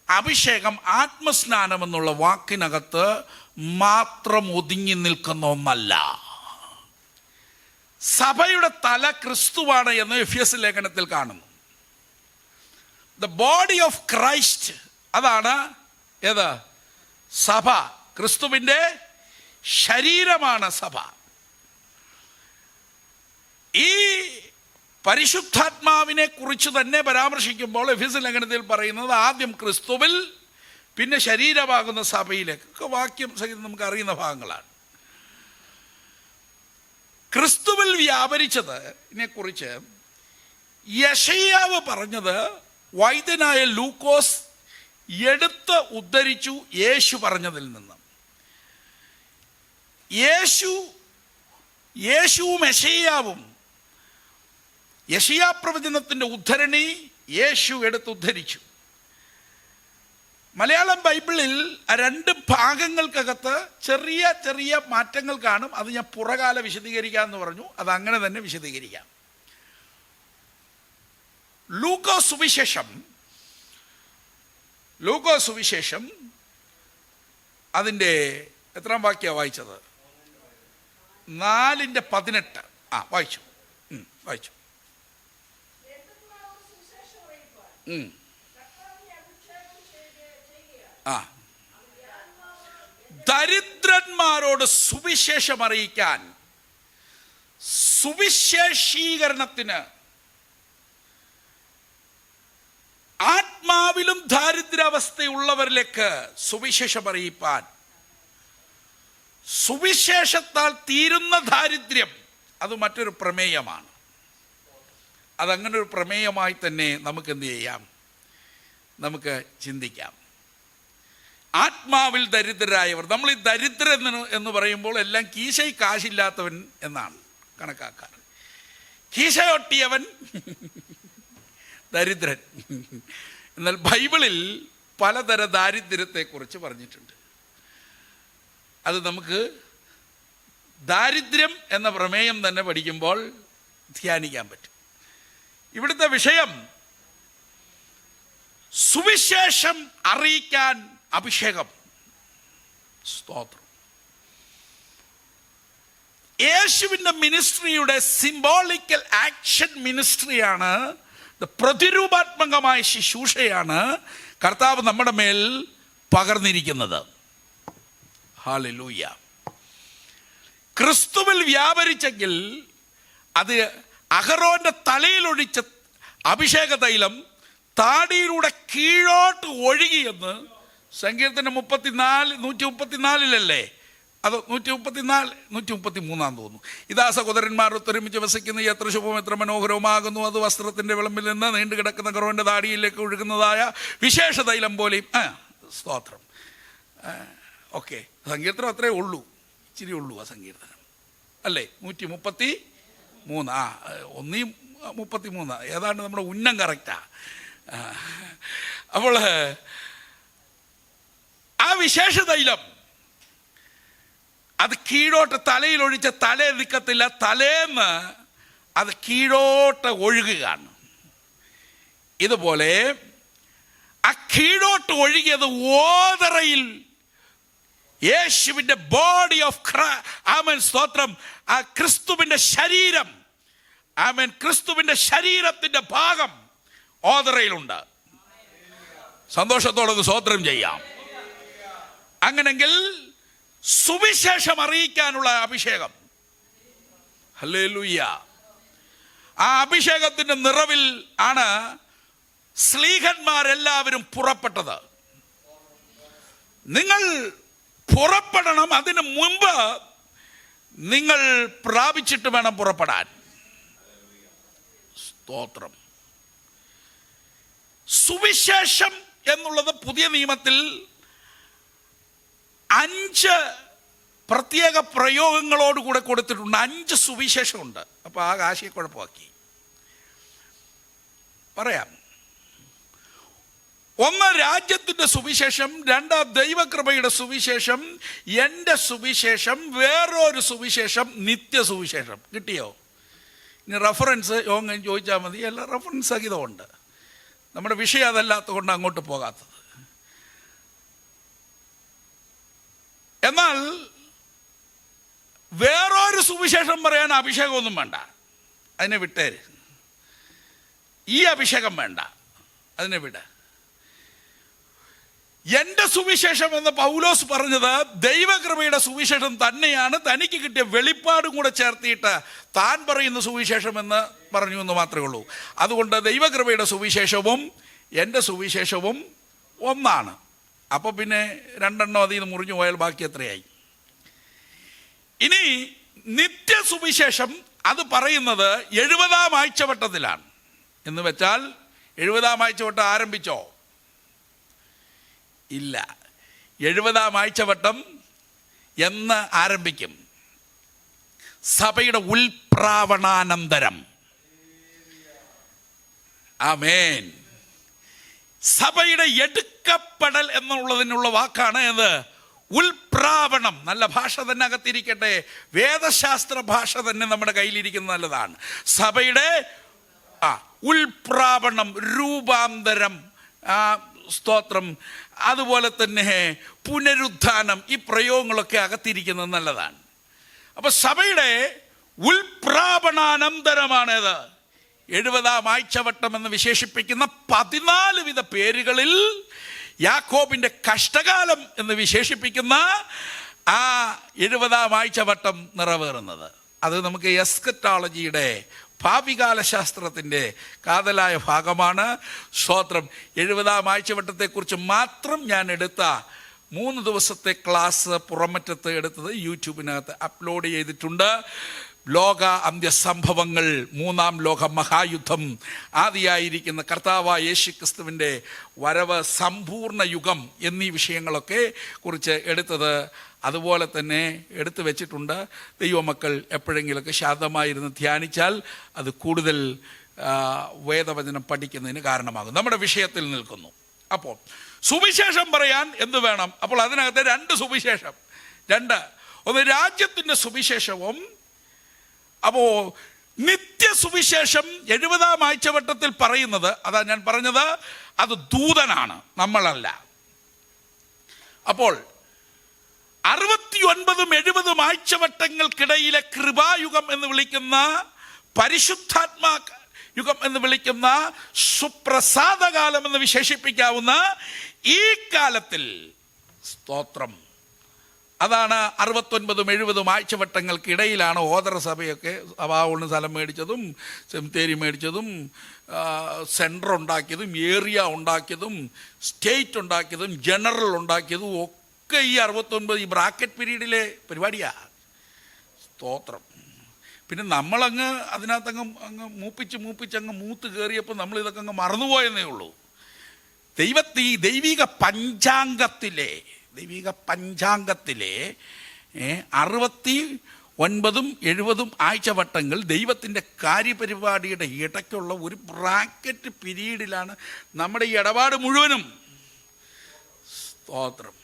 അഭിഷേകം ആത്മസ്നാനം എന്നുള്ള വാക്കിനകത്ത് മാത്രം ഒതുങ്ങി നിൽക്കുന്ന ഒന്നല്ല. സഭയുടെ തല ക്രിസ്തുവാണ് എന്ന് എഫെസ്യ ലേഖനത്തിൽ കാണുന്നു. ദ ബോഡി ഓഫ് ക്രൈസ്റ്റ്, അതാണ് ഏത്? സഭ. ക്രിസ്തുവിൻ്റെ ശരീരമാണ് സഭ. ഈ പരിശുദ്ധാത്മാവിനെ കുറിച്ച് തന്നെ പരാമർശിക്കുമ്പോൾ എഫെസ്യ ലേഖനത്തിൽ പറയുന്നത് ആദ്യം ക്രിസ്തുവിൽ, പിന്നെ ശരീരമാകുന്ന സഭയിലേക്ക്. വാക്യം സഹിതം നമുക്ക് അറിയുന്ന ഭാഗങ്ങളാണ്. ക്രിസ്തുവിൽ വ്യാപരിച്ചതിനെ കുറിച്ച് യെശയ്യാവ് പറഞ്ഞത് വൈദ്യനായ ലൂക്കോസ് എടുത്ത് ഉദ്ധരിച്ചു യേശു പറഞ്ഞതിൽ നിന്ന്. യേശുവും യെശയ്യാവും യെശയ്യാ പ്രവചനത്തിൻ്റെ ഉദ്ധരണി യേശു എടുത്തുദ്ധരിച്ചു. മലയാളം ബൈബിളിൽ 2 ഭാഗങ്ങൾക്കകത്ത് ചെറിയ ചെറിയ മാറ്റങ്ങൾ കാണും. അത് ഞാൻ പുറകാല വിശദീകരിക്കാമെന്ന് പറഞ്ഞു. അത് അങ്ങനെ തന്നെ വിശദീകരിക്കാം. ലൂക്കോസ് സുവിശേഷം അതിൻ്റെ എത്രാം വാക്യമാണ് വായിച്ചത്? 4:18. വായിച്ചു. ദരിദ്രന്മാരോട് സുവിശേഷം അറിയിക്കാൻ, സുവിശേഷീകരണത്തിന്, ആത്മാവിലും ദാരിദ്ര്യാവസ്ഥയുള്ളവരിലേക്ക് സുവിശേഷം അറിയിപ്പാൻ. സുവിശേഷത്താൽ തീരുന്ന ദാരിദ്ര്യം അത് മറ്റൊരു പ്രമേയമാണ്. അതങ്ങനെ ഒരു പ്രമേയമായി തന്നെ നമുക്ക് എന്ത് ചെയ്യാം? നമുക്ക് ചിന്തിക്കാം. ആത്മാവിൽ ദരിദ്രരായവർ. നമ്മൾ ഈ ദരിദ്രൻ എന്ന് പറയുമ്പോൾ എല്ലാം കീശയിൽ കാശില്ലാത്തവൻ എന്നാണ് കണക്കാക്കാറ്. കീശയൊട്ടിയവൻ ദരിദ്രൻ. എന്നാൽ ബൈബിളിൽ പലതര ദാരിദ്ര്യത്തെക്കുറിച്ച് പറഞ്ഞിട്ടുണ്ട്. അത് നമുക്ക് ദാരിദ്ര്യം എന്ന പ്രമേയം തന്നെ പഠിക്കുമ്പോൾ ധ്യാനിക്കാൻ പറ്റും. ഇവിടുത്തെ വിഷയം സുവിശേഷം അറിയിക്കാൻ അഭിഷേകം. സ്തോത്രം. യേശുവിൻ്റെ മിനിസ്ട്രിയുടെ സിംബോളിക്കൽ ആക്ഷൻ മിനിസ്ട്രിയാണ്, പ്രതിരൂപാത്മകമായ ശുശ്രൂഷയാണ് കർത്താവ് നമ്മുടെ മേൽ പകർന്നിരിക്കുന്നത്. ഹല്ലേലൂയ. ക്രിസ്തുവിൽ വ്യാപരിച്ചെങ്കിൽ അത് അഹരോന്റെ തലയിലൊഴിച്ച അഭിഷേക തൈലം താടിയിലൂടെ കീഴോട്ട് ഒഴുകിയെന്ന് സങ്കീർത്തനം 134 അത് 133 തോന്നുന്നു. ഇതാ സഹോദരന്മാർ ഒത്തൊരുമിച്ച് വസിക്കുന്ന എത്ര ശുഭവും എത്ര മനോഹരവുമാകുന്നു, അത് വസ്ത്രത്തിന്റെ വിളമ്പിൽ നിന്ന് നീണ്ടു കിടക്കുന്ന കറവന്റെ താടിയിലേക്ക് ഒഴുകുന്നതായ വിശേഷ തൈലം പോലെയും. സ്തോത്രം. ഓക്കെ, സങ്കീർത്തനം അത്രേ ഉള്ളൂ, ഇച്ചിരി ഉള്ളൂ ആ സങ്കീർത്തനം അല്ലേ? 133. 133 ഏതാണ്ട് നമ്മുടെ ഉന്നം കറക്റ്റാ. അപ്പോൾ ആ വിശേഷ തൈലം അത് കീഴോട്ട് തലയിൽ ഒഴിച്ച തലേ നിൽക്കത്തില്ല, തലേന്ന് അത് കീഴോട്ട് ഒഴുകുകയാണ്. ഇതുപോലെ ആ കീഴോട്ട് ഒഴുകിയത് ഓതറയിൽ യേശുവിന്റെ ബോഡി ഓഫ് ആമേൻ സ്തോത്രം, ആ ക്രിസ്തുവിന്റെ ശരീരം, ആമേൻ ക്രിസ്തുവിന്റെ ശരീരത്തിന്റെ ഭാഗം ഓതറയിലുണ്ട്. സന്തോഷത്തോടെ സ്തോത്രം ചെയ്യാം. അങ്ങനെങ്കിൽ സുവിശേഷം അറിയിക്കാനുള്ള അഭിഷേകം, ഹല്ലേലൂയ, ആ അഭിഷേകത്തിന്റെ നിറവിൽ ആണ് സ്ലീഹന്മാരെല്ലാവരും പുറപ്പെട്ടത്. നിങ്ങൾ പുറപ്പെടണം, അതിനു മുമ്പ് നിങ്ങൾ പ്രാപിച്ചിട്ട് വേണം പുറപ്പെടാൻ. സ്തോത്രം. സുവിശേഷം എന്നുള്ളത് പുതിയ നിയമത്തിൽ 5 പ്രത്യേക പ്രയോഗങ്ങളോടുകൂടെ കൊടുത്തിട്ടുണ്ട്. 5 സുവിശേഷമുണ്ട്. അപ്പൊ ആ ആശയക്കുഴപ്പമാക്കി പറയാം. 1 രാജ്യത്തിന്റെ സുവിശേഷം, 2 ദൈവകൃപയുടെ സുവിശേഷം, എൻ്റെ സുവിശേഷം, വേറൊരു സുവിശേഷം, നിത്യസുവിശേഷം. കിട്ടിയോ? ഇനി റെഫറൻസ് ചോദിച്ചാൽ മതി. എല്ലാ റെഫറൻസ് സഹിതമുണ്ട്. നമ്മുടെ വിഷയം അതല്ലാത്ത കൊണ്ട് അങ്ങോട്ട് പോകാത്തത്. എന്നാൽ വേറൊരു സുവിശേഷം പറയാൻ അഭിഷേകമൊന്നും വേണ്ട, അതിനെ വിട്ടേര്. ഈ അഭിഷേകം വേണ്ട, അതിനെ വിട. എൻ്റെ സുവിശേഷം എന്ന് പൗലോസ് പറഞ്ഞത് ദൈവകൃപയുടെ സുവിശേഷം തന്നെയാണ്. തനിക്ക് കിട്ടിയ വെളിപ്പാടും കൂടെ ചേർത്തിയിട്ട് താൻ പറയുന്ന സുവിശേഷം എന്ന് പറഞ്ഞു എന്ന് മാത്രമേ ഉള്ളൂ. അതുകൊണ്ട് ദൈവകൃപയുടെ സുവിശേഷവും എൻ്റെ സുവിശേഷവും ഒന്നാണ്. അപ്പൊ പിന്നെ 2 അതിൽ നിന്ന് മുറിഞ്ഞു പോയാൽ ബാക്കി എത്രയായി? ഇനി നിത്യസുവിശേഷം അത് പറയുന്നത് 70-ാം ആഴ്ചവട്ടത്തിലാണ്. എന്ന് വെച്ചാൽ 70-ാം ആഴ്ചവട്ടം ആരംഭിച്ചോ? ഇല്ല. 70-ാം ആഴ്ചവട്ടം എന്ന് ആരംഭിക്കും? സഭയുടെ ഉൽപ്രാവണാനന്തരം. ആമേൻ. സഭയുടെ എടുക്കപ്പെടൽ എന്നുള്ളതിനുള്ള വാക്കാണ് ഇത് ഉൽപ്രാവണം. നല്ല ഭാഷ തന്നെ അകത്തിരിക്കട്ടെ, വേദശാസ്ത്ര ഭാഷ തന്നെ നമ്മുടെ കയ്യിലിരിക്കുന്ന നല്ലതാണ്. സഭയുടെ ഉൽപ്രാവണം, രൂപാന്തരം, സ്തോത്രം, അതുപോലെ തന്നെ പുനരുത്ഥാനം, ഈ പ്രയോഗങ്ങളൊക്കെ അകത്തിരിക്കുന്നത് നല്ലതാണ്. അപ്പൊ സഭയുടെ ഉൽപ്രാവണാനന്തരമാണേത് 70-ാം ആഴ്ചവട്ടം എന്ന് വിശേഷിപ്പിക്കുന്ന 14 വിധ പേരുകളിൽ യാക്കോബിന്റെ കഷ്ടകാലം എന്ന് വിശേഷിപ്പിക്കുന്ന ആ 70-ാം ആഴ്ചവട്ടം നിറവേറുന്നത്. അത് നമുക്ക് എസ്കറ്റോളജിയുടെ ഭാവികാല ശാസ്ത്രത്തിൻ്റെ കാതലായ ഭാഗമാണ്. സ്തോത്രം. 70-ാം ആഴ്ചവട്ടത്തെക്കുറിച്ച് മാത്രം ഞാൻ എടുത്ത 3 ദിവസത്തെ ക്ലാസ് പുറമറ്റത്ത് എടുത്തത് യൂട്യൂബിനകത്ത് അപ്ലോഡ് ചെയ്തിട്ടുണ്ട്. ലോക അന്ത്യസംഭവങ്ങൾ, 3-ാം ലോക മഹായുദ്ധം, ആദിയായിരിക്കുന്ന കർത്താവായ യേശു ക്രിസ്തുവിൻ്റെ വരവ്, സമ്പൂർണ്ണ യുഗം എന്നീ വിഷയങ്ങളൊക്കെ കുറിച്ച് എടുത്തത് അതുപോലെ തന്നെ എടുത്തു വെച്ചിട്ടുണ്ട്. ദൈവമക്കൾ എപ്പോഴെങ്കിലൊക്കെ ശാന്തമായിരുന്ന് ധ്യാനിച്ചാൽ അത് കൂടുതൽ വേദവചനം പഠിക്കുന്നതിന് കാരണമാകും. നമ്മുടെ വിഷയത്തിൽ നിൽക്കുന്നു. അപ്പോൾ സുവിശേഷം പറയാൻ എന്ത് വേണം? അപ്പോൾ അതിനകത്ത് 2 സുവിശേഷം, 2 ഒന്ന് രാജ്യത്തിൻ്റെ സുവിശേഷവും, അപ്പോ നിത്യസുവിശേഷം 70-ാം ആഴ്ചവട്ടത്തിൽ പറയുന്നത്, അതാ ഞാൻ പറഞ്ഞത്, അത് ദൂതനാണ്, നമ്മളല്ല. അപ്പോൾ 69-ഉം 70-ഉം ആഴ്ചവട്ടങ്ങൾക്കിടയിലെ കൃപായുഗം എന്ന് വിളിക്കുന്ന, പരിശുദ്ധാത്മാ യുഗം എന്ന് വിളിക്കുന്ന, സുപ്രസാദകാലം എന്ന് വിശേഷിപ്പിക്കാവുന്ന ഈ കാലത്തിൽ, സ്തോത്രം, അതാണ് 69-ഉം 70-ഉം ആഴ്ചവട്ടങ്ങൾക്കിടയിലാണ് ഓതറ സഭയൊക്കെ സഭാവുള്ള സ്ഥലം മേടിച്ചതും, സെമിത്തേരി മേടിച്ചതും, സെൻറ്റർ ഉണ്ടാക്കിയതും, ഏരിയ ഉണ്ടാക്കിയതും, സ്റ്റേറ്റ് ഉണ്ടാക്കിയതും, ജനറൽ ഉണ്ടാക്കിയതും ഒക്കെ ഈ 69 ഈ ബ്രാക്കറ്റ് പീരീഡിലെ പരിപാടിയാ. സ്തോത്രം. പിന്നെ നമ്മളങ്ങ് അതിനകത്തങ്ങ് മൂപ്പിച്ച് അങ്ങ് മൂത്ത് കയറിയപ്പോൾ നമ്മൾ ഇതൊക്കെ അങ്ങ് മറന്നുപോയെന്നേ ഉള്ളൂ. ദൈവിക പഞ്ചാംഗത്തിലെ 69 90, 70 ആഴ്ചവട്ടങ്ങൾ ദൈവത്തിൻ്റെ കാര്യപരിപാടിയുടെ ഇടയ്ക്കുള്ള ഒരു ബ്രാക്കറ്റ് പീരീഡിലാണ് നമ്മുടെ ഈ ഇടപാട് മുഴുവനും. സ്തോത്രം.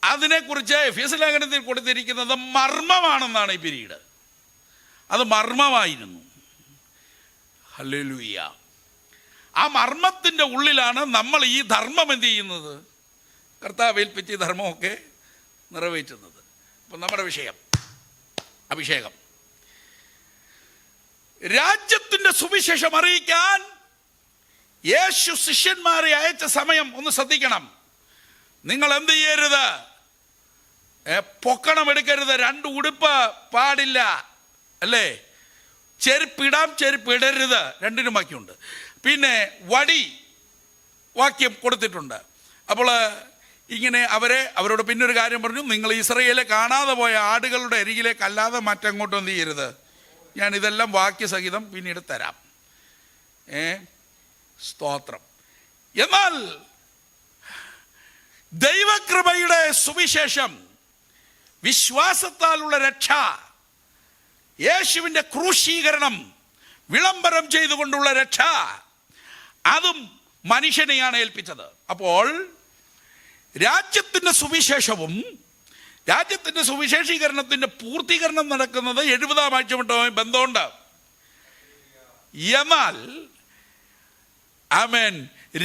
അതിനെക്കുറിച്ച് എഫേസ്യ ലേഖനത്തിൽ കൊടുത്തിരിക്കുന്നത് മർമ്മമാണെന്നാണ് ഈ പീരീഡ്. അത് മർമ്മമായിരുന്നു. ഹല്ലേലൂയ. ആ മർമ്മത്തിൻ്റെ ഉള്ളിലാണ് നമ്മൾ ഈ ധർമ്മം എന്ത് ചെയ്യുന്നത്, കർത്താവ് ഏൽപ്പിച്ച ഈ ധർമ്മമൊക്കെ നിറവേറ്റുന്നത്. അപ്പം നമ്മുടെ വിഷയം അഭിഷേകം. രാജ്യത്തിൻ്റെ സുവിശേഷം അറിയിക്കാൻ യേശു ശിഷ്യന്മാരെ അയച്ച സമയം ഒന്ന് ശ്രദ്ധിക്കണം. നിങ്ങൾ എന്ത് ചെയ്യരുത്, പൊക്കണം എടുക്കരുത്, 2 ഉടുപ്പ് പാടില്ല, അല്ലേ? ചെരുപ്പിടാം, ചെരുപ്പിടരുത്, 2നും വാക്യമുണ്ട്. പിന്നെ വടി വാക്യം കൊടുത്തിട്ടുണ്ട്. അപ്പോൾ ഇങ്ങനെ അവരോട് പിന്നൊരു കാര്യം പറഞ്ഞു, നിങ്ങൾ ഇസ്രയേലെ കാണാതെ പോയ ആടുകളുടെ അരികിലേക്ക് അല്ലാതെ മറ്റെങ്ങോട്ടും എന്ത് ചെയ്യരുത്, ഞാൻ ഇതെല്ലാം വാക്യസഹിതം പിന്നീട് തരാം. സ്തോത്രം. എന്നാൽ ദൈവകൃപയുടെ സുവിശേഷം, വിശ്വാസത്താലുള്ള രക്ഷ, യേശുവിൻ്റെ ക്രൂശീകരണം വിളംബരം ചെയ്തുകൊണ്ടുള്ള രക്ഷ, അതും മനുഷ്യനെയാണ് ഏൽപ്പിച്ചത്. അപ്പോൾ രാജ്യത്തിൻ്റെ സുവിശേഷവും രാജ്യത്തിൻ്റെ സുവിശേഷീകരണത്തിൻ്റെ പൂർത്തീകരണം നടക്കുന്നത് 70-ാം ആഴ്ചവട്ടവുമായി ബന്ധമുണ്ട്. എന്നാൽ ആമേൻ,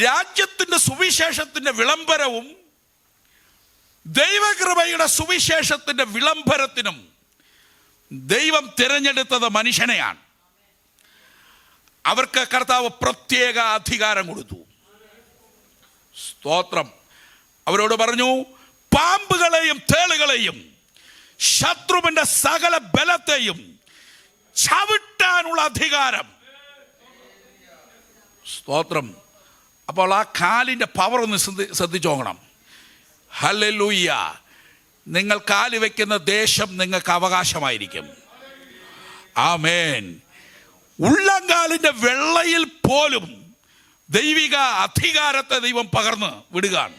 രാജ്യത്തിൻ്റെ സുവിശേഷത്തിൻ്റെ വിളംബരവും ദൈവകൃപയുടെ സുവിശേഷത്തിൻ്റെ വിളംബരത്തിനും ദൈവം തിരഞ്ഞെടുത്തത് മനുഷ്യനെയാണ്. അവർക്ക് കർത്താവ് പ്രത്യേക അധികാരം കൊടുത്തു. സ്തോത്രം. അവരോട് പറഞ്ഞു, പാമ്പുകളെയും തേളുകളെയും ശത്രുവിന്റെ സകല ബലത്തെയും ചവിട്ടാനുള്ള അധികാരം. സ്തോത്രം. അപ്പോൾ ആ കാലിൻ്റെ പവർ ഒന്ന് ശ്രദ്ധിച്ചു നോക്കണം. ഹല്ലേലൂയ. നിങ്ങൾ കാല് വയ്ക്കുന്ന ദേശം നിങ്ങൾക്ക് അവകാശമായിരിക്കും. ആമേൻ. ഉള്ളങ്കാലിൻ്റെ വെള്ളയിൽ പോലും ദൈവിക അധികാരത്തെ ദൈവം പകർന്ന് വിടുകയാണ്.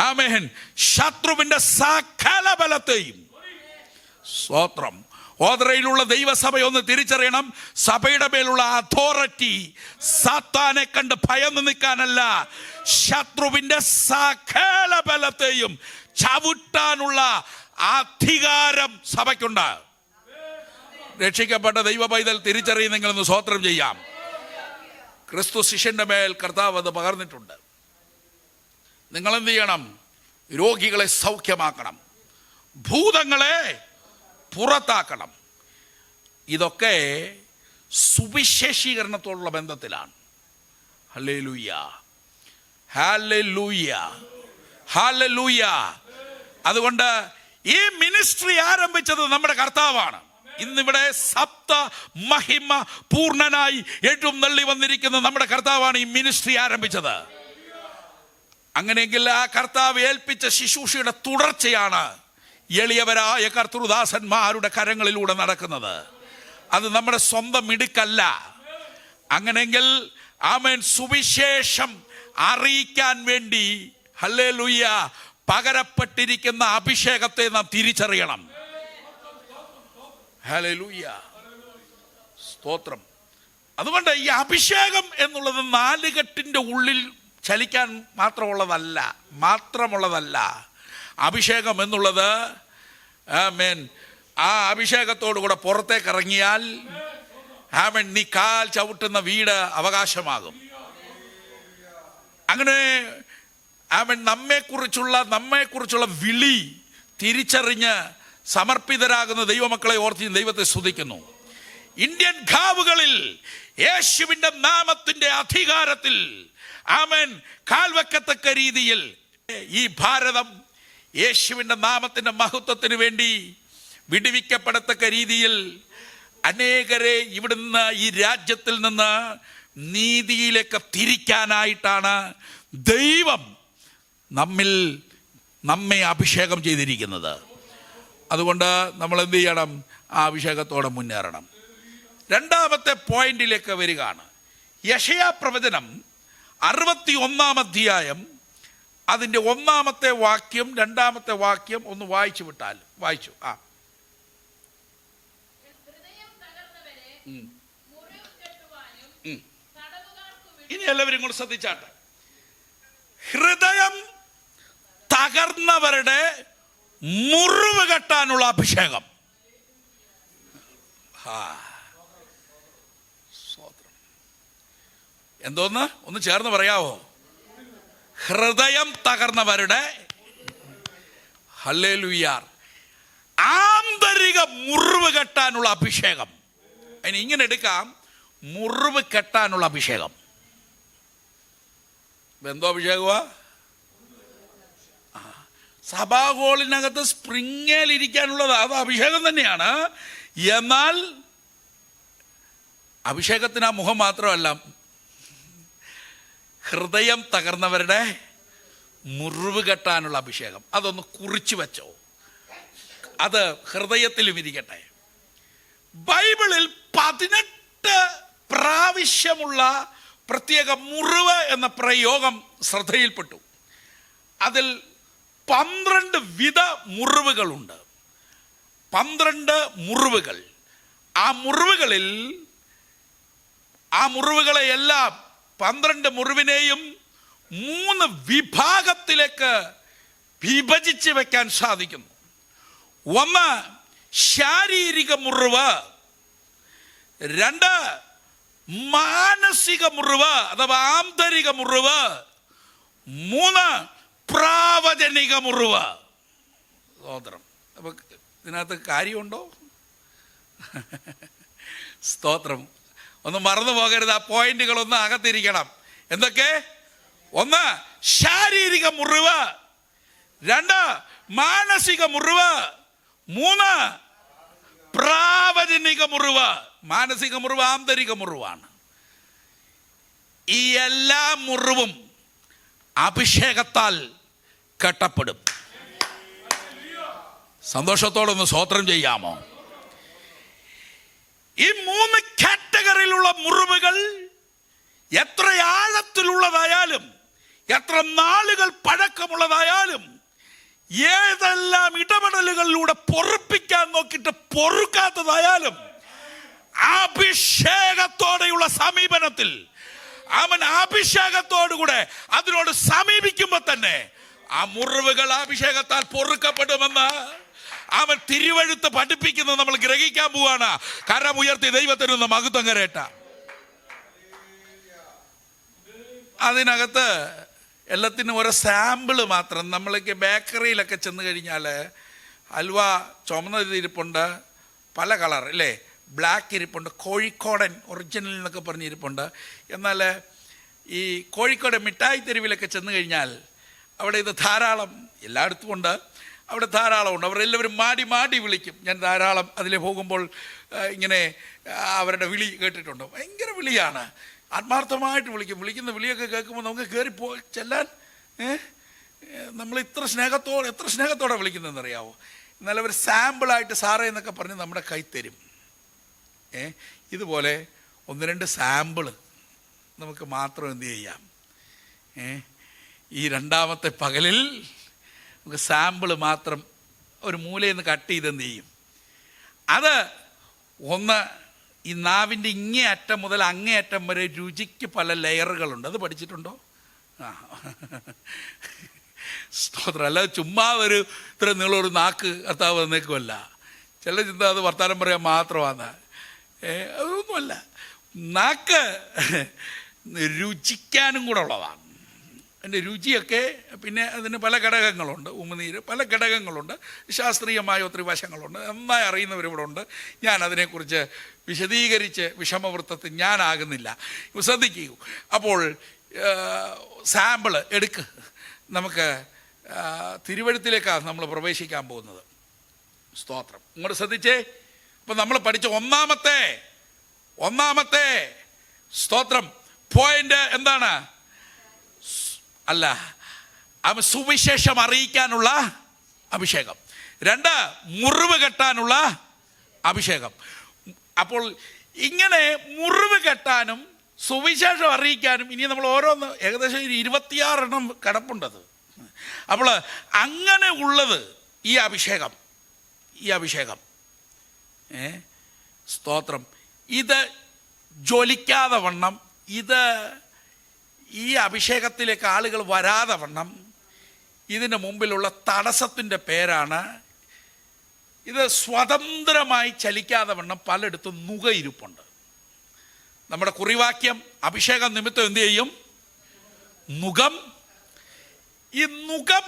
ആമേൻ. ശത്രുവിന്റെ സകല ബലത്തെയും. സ്തോത്രം. ഓദ്രയിലുള്ള ദൈവസഭ ഒന്ന് തിരിച്ചറിയണം, സഭയുടെ മേലുള്ള അതോറിറ്റി സാത്താനെ കണ്ട് ഭയന്ന് നിൽക്കാനല്ല, ശത്രുവിന്റെ സകല ബലത്തെയും ചവിട്ടാനുള്ള അധികാരം സഭയ്ക്കുണ്ട്. രക്ഷിക്കപ്പെട്ട ദൈവ പൈതൽ തിരിച്ചറിയുന്നെങ്കിലൊന്ന് സ്തോത്രം ചെയ്യാം. ക്രിസ്തു ശിഷ്യന്റെ മേൽ കർത്താവ് അത് പകർന്നിട്ടുണ്ട്. നിങ്ങൾ എന്ത് ചെയ്യണം? രോഗികളെ സൗഖ്യമാക്കണം, ഭൂതങ്ങളെ പുറത്താക്കണം. ഇതൊക്കെ സുവിശേഷീകരണത്തോടുള്ള ബന്ധത്തിലാണ്. Hallelujah, hallelujah, hallelujah. അതുകൊണ്ട് ഈ മിനിസ്ട്രി ആരംഭിച്ചത് നമ്മുടെ കർത്താവാണ്. ഇന്നിവിടെ സപ്ത മഹിമ പൂർണ്ണനായി ഏറ്റവും നള്ളി വന്നിരിക്കുന്ന നമ്മുടെ കർത്താവാണ് ഈ മിനിസ്ട്രി ആരംഭിച്ചത്. അങ്ങനെയെങ്കിൽ ആ കർത്താവ് ഏൽപ്പിച്ച ശുശ്രൂഷയുടെ തുടർച്ചയാണ് എളിയവരായ കർത്തൃദാസന്മാരുടെ കരങ്ങളിലൂടെ നടക്കുന്നത്. അത് നമ്മുടെ സ്വന്തം മിടുക്കല്ല. അങ്ങനെയെങ്കിൽ ആമേൻ, സുവിശേഷം അറിയിക്കാൻ വേണ്ടി ഹല്ലേലൂയ പകരപ്പെട്ടിരിക്കുന്ന അഭിഷേകത്തെ നാം തിരിച്ചറിയണം. ഹല്ലേലൂയ, സ്തോത്രം. അതുകൊണ്ട് ഈ അഭിഷേകം എന്നുള്ളത് 4 കെട്ടിൻ്റെ ഉള്ളിൽ ചലിക്കാൻ മാത്രമുള്ളതല്ല. അഭിഷേകം എന്നുള്ളത് ആമേൻ, ആ അഭിഷേകത്തോടു കൂടെ പുറത്തേക്ക് ഇറങ്ങിയാൽ ആമേൻ, നീ കാൽ ചവിട്ടുന്ന വീട് അവകാശമാകും. അങ്ങനെ ആമേൻ, നമ്മെക്കുറിച്ചുള്ള വിളി തിരിച്ചറിഞ്ഞ് സമർപ്പിതരാകുന്ന ദൈവമക്കളെ ഓർത്ത് ദൈവത്തെ സ്തുതിക്കുന്നു. ഇന്ത്യൻ ഖാവുകളിൽ യേശുവിന്റെ നാമത്തിന്റെ അധികാരത്തിൽ ആമേൻ കാൽവെക്കത്തക്ക രീതിയിൽ ഈ ഭാരതം യേശുവിന്റെ നാമത്തിന്റെ മഹത്വത്തിന് വേണ്ടി വിടുവിക്കപ്പെടത്തക്ക രീതിയിൽ അനേകരെ ഇവിടുന്ന്, ഈ രാജ്യത്തിൽ നിന്ന് നീതിയിലേക്ക് തിരിക്കാനായിട്ടാണ് ദൈവം നമ്മെ അഭിഷേകം ചെയ്തിരിക്കുന്നത്. അതുകൊണ്ട് നമ്മൾ എന്ത് ചെയ്യണം? ആ അഭിഷേകത്തോടെ മുന്നേറണം. 2ാമത്തെ പോയിന്റിലേക്ക് വരികയാണ്. യെശയ്യാ പ്രവചനം 61-ാം അധ്യായം അതിൻ്റെ 1-ാമത്തെ വാക്യം 2-ാമത്തെ വാക്യം ഒന്ന് വായിച്ചു വിട്ടാൽ. വായിച്ചു. ഇനി എല്ലാവരും കൂടെ ശ്രദ്ധിച്ചാട്ടെ. ഹൃദയം തകർന്നവരുടെ മുറിവ് കെട്ടാനുള്ള അഭിഷേകം. എന്തോന്ന് ഒന്ന് ചേർന്ന് പറയാവോ? ഹൃദയം തകർന്നവരുടെ ഹല്ലേലൂയാർ ആന്തരിക മുറിവ് കെട്ടാനുള്ള അഭിഷേകം. അതിന് ഇങ്ങനെ എടുക്കാം, മുറിവ് കെട്ടാനുള്ള അഭിഷേകം. എന്തോ അഭിഷേകമാ? സഭാ ഹോളിനകത്ത് സ്പ്രിങ്ങേലിരിക്കാനുള്ളത് അത് അഭിഷേകം തന്നെയാണ്. എന്നാൽ അഭിഷേകത്തിന് ആ മുഖം മാത്രമല്ല, ഹൃദയം തകർന്നവരുടെ മുറിവ് കെട്ടാനുള്ള അഭിഷേകം. അതൊന്ന് കുറിച്ചു വെച്ചോ, അത് ഹൃദയത്തിലും ഇരിക്കട്ടെ. ബൈബിളിൽ 18 പ്രാവശ്യമുള്ള പ്രത്യേക മുറിവ് എന്ന പ്രയോഗം ശ്രദ്ധയിൽപ്പെട്ടു. അതിൽ 12 വിധ മുറിവുകളുണ്ട്. 12 മുറിവുകൾ. ആ മുറിവുകളെ എല്ലാം 12 മുറിവിനെയും 3 വിഭാഗത്തിലേക്ക് വിഭജിച്ച് വെക്കാൻ സാധിക്കുന്നു. ഒന്ന് ശാരീരിക മുറിവ്, 2 മാനസിക മുറിവ് അഥവാ ആന്തരിക മുറിവ്, 3 പ്രാവചനിക മുറിവ്. സ്തോത്രം. അപ്പൊ ഇതിനകത്ത് കാര്യമുണ്ടോ? സ്തോത്രം. ഒന്ന് മറന്നു പോകരുത്, ആ പോയിന്റുകളൊന്ന് അകത്തിരിക്കണം. എന്തൊക്കെ? 1 ശാരീരിക മുറിവ്, 2 മാനസിക മുറിവ്, 3 പ്രാവചനിക മുറിവ്. മാനസിക മുറിവ് ആന്തരിക മുറിവാണ്. ഈ എല്ലാ മുറിവും അഭിഷേകത്താൽ കെട്ടപ്പെടും. സന്തോഷത്തോടൊന്ന് സ്തോത്രം ചെയ്യാമോ? ഈ 3 കാറ്റഗറിയിലുള്ള മുറിവുകൾ എത്ര ആഴത്തിലുള്ളതായാലും, എത്ര നാളുകൾ പഴക്കമുള്ളതായാലും, ഏതെല്ലാം ഇടപെടലുകളിലൂടെ പൊറുപ്പിക്കാൻ നോക്കിയിട്ട് പൊറുക്കാത്തതായാലും, അഭിഷേകത്തോടെയുള്ള സമീപനത്തിൽ അവൻ അഭിഷേകത്തോടുകൂടെ അതിനോട് സമീപിക്കുമ്പോൾ തന്നെ ആ മുറിവുകൾ അഭിഷേകത്താൽ പൊറുക്കപ്പെടുമെന്ന് അവൻ തിരുവഴുത്ത് പഠിപ്പിക്കുന്നത് നമ്മൾ ഗ്രഹിക്കാൻ പോവാണ്. കരം ഉയർത്തി ദൈവത്തിനൊന്ന് മഹത്വം കരേട്ട. അതിനകത്ത് എല്ലാത്തിനും ഓരോ സാമ്പിള് മാത്രം. നമ്മളൊക്കെ ബേക്കറിയിലൊക്കെ ചെന്ന് കഴിഞ്ഞാൽ ഹൽവ ചുമന്ന ഇരിപ്പുണ്ട്, പല കളർ അല്ലേ, ബ്ലാക്ക് ഇരിപ്പുണ്ട്, കോഴിക്കോടൻ ഒറിജിനൽ എന്നൊക്കെ പറഞ്ഞിരിപ്പുണ്ട്. എന്നാൽ ഈ കോഴിക്കോട് മിഠായി തെരുവിലൊക്കെ ചെന്ന് കഴിഞ്ഞാൽ അവിടെ ഇത് ധാരാളം, എല്ലായിടത്തും ഉണ്ട്, അവിടെ ധാരാളമുണ്ട്. അവരെല്ലാവരും മാടി വിളിക്കും. ഞാൻ ധാരാളം അതിൽ പോകുമ്പോൾ ഇങ്ങനെ അവരുടെ വിളി കേട്ടിട്ടുണ്ട്. ഭയങ്കര വിളിയാണ്, ആത്മാർത്ഥമായിട്ട് വിളിക്കും. വിളിക്കുന്ന വിളിയൊക്കെ കേൾക്കുമ്പോൾ നമുക്ക് കയറി ചെല്ലാൻ നമ്മൾ എത്ര സ്നേഹത്തോടെ വിളിക്കുന്നതെന്നറിയാവോ? എന്നാൽ അവർ സാമ്പിളായിട്ട് സാറേ എന്നൊക്കെ പറഞ്ഞ് നമ്മുടെ കൈ തരും. ഇതുപോലെ 1-2 സാമ്പിള് നമുക്ക് മാത്രം എന്ത് ചെയ്യാം? ഈ രണ്ടാമത്തെ പകലിൽ നമുക്ക് സാമ്പിള് മാത്രം ഒരു മൂലയിൽ നിന്ന് കട്ട് ചെയ്തെന്ത് ചെയ്യും? അത് ഒന്ന് ഈ നാവിൻ്റെ ഇങ്ങേ അറ്റം മുതൽ അങ്ങേ അറ്റം വരെ രുചിക്ക് പല ലെയറുകളുണ്ട്. അത് പഠിച്ചിട്ടുണ്ടോ? സ്തോത്രം. അല്ലാതെ ചുമ്മാ ഇത്ര നീളൊരു നാക്ക് കർത്താവ് തന്നേക്കുമല്ല. ചില ചിന്ത അത് വർത്താനം പറയാൻ മാത്രമാണ്. അതൊന്നുമല്ല. നാക്ക് രുചിക്കാനും കൂടെ ഉള്ളതാണ്. അതിൻ്റെ രുചിയൊക്കെ പിന്നെ അതിന് പല ഘടകങ്ങളുണ്ട്. ഉമിനീര്, പല ഘടകങ്ങളുണ്ട്. ശാസ്ത്രീയമായ ഒത്തിരി വശങ്ങളുണ്ട്. നന്നായി അറിയുന്നവരിവിടെ ഉണ്ട്. ഞാൻ അതിനെക്കുറിച്ച് വിശദീകരിച്ച് വിഷമവൃത്തത്തിൽ ഞാനാകുന്നില്ല. ശ്രദ്ധിക്കൂ. അപ്പോൾ സാമ്പിള് എടുക്ക്. നമുക്ക് തിരുവഴുത്തിലേക്കാണ് നമ്മൾ പ്രവേശിക്കാൻ പോകുന്നത്. സ്തോത്രം. ഇങ്ങോട്ട് ശ്രദ്ധിച്ചേ. അപ്പം നമ്മൾ പഠിച്ച ഒന്നാമത്തെ സ്തോത്രം പോയിന്റ് എന്താണ്? അല്ല, അവൻ സുവിശേഷം അറിയിക്കാനുള്ള അഭിഷേകം. 2 മുറിവ് കെട്ടാനുള്ള അഭിഷേകം. അപ്പോൾ ഇങ്ങനെ മുറിവ് കെട്ടാനും സുവിശേഷം അറിയിക്കാനും ഇനി നമ്മൾ ഓരോന്ന് ഏകദേശം 26 എണ്ണം കിടപ്പുണ്ടത്. അപ്പോൾ അങ്ങനെ ഉള്ളത് ഈ അഭിഷേകം സ്തോത്രം. ഇത് ജ്വലിക്കാതെ വണ്ണം, ഇത് ഈ അഭിഷേകത്തിലേക്ക് ആളുകൾ വരാതെ വണ്ണം ഇതിന് മുമ്പിലുള്ള തടസ്സത്തിൻ്റെ പേരാണ്, ഇത് സ്വതന്ത്രമായി ചലിക്കാതെ വണ്ണം പലയിടത്തും നുകയിരിപ്പുണ്ട്. നമ്മുടെ കുറിവാക്യം അഭിഷേകം നിമിത്തം എന്ത് ചെയ്യും? നുകം. ഈ നുകം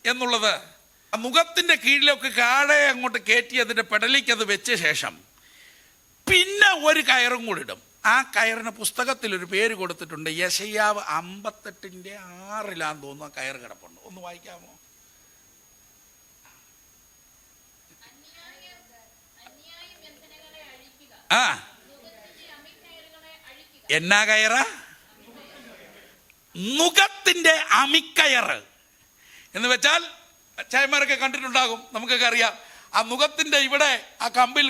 എന്നുള്ളത് ആ നുകത്തിൻ്റെ കീഴിലൊക്കെ കാളെ അങ്ങോട്ട് കയറ്റി അതിൻ്റെ പെടലിക്ക് അത് വെച്ച ശേഷം പിന്നെ ഒരു കയറും കൂടി ഇടും. ആ കയറിന് പുസ്തകത്തിലൊരു പേര് കൊടുത്തിട്ടുണ്ട്. യെശയ്യാവ് 58:6 തോന്നുന്നു ആ കയറ് കിടപ്പുണ്ട്. ഒന്ന് വായിക്കാമോ? ആ, എന്നാ കയറ? നുകത്തിന്റെ അമിക്കയറ് എന്ന് വെച്ചാൽ ചായമാരൊക്കെ കണ്ടിട്ടുണ്ടാകും, നമുക്കൊക്കെ അറിയാം. ആ നുകത്തിന്റെ ഇവിടെ ആ കമ്പിൽ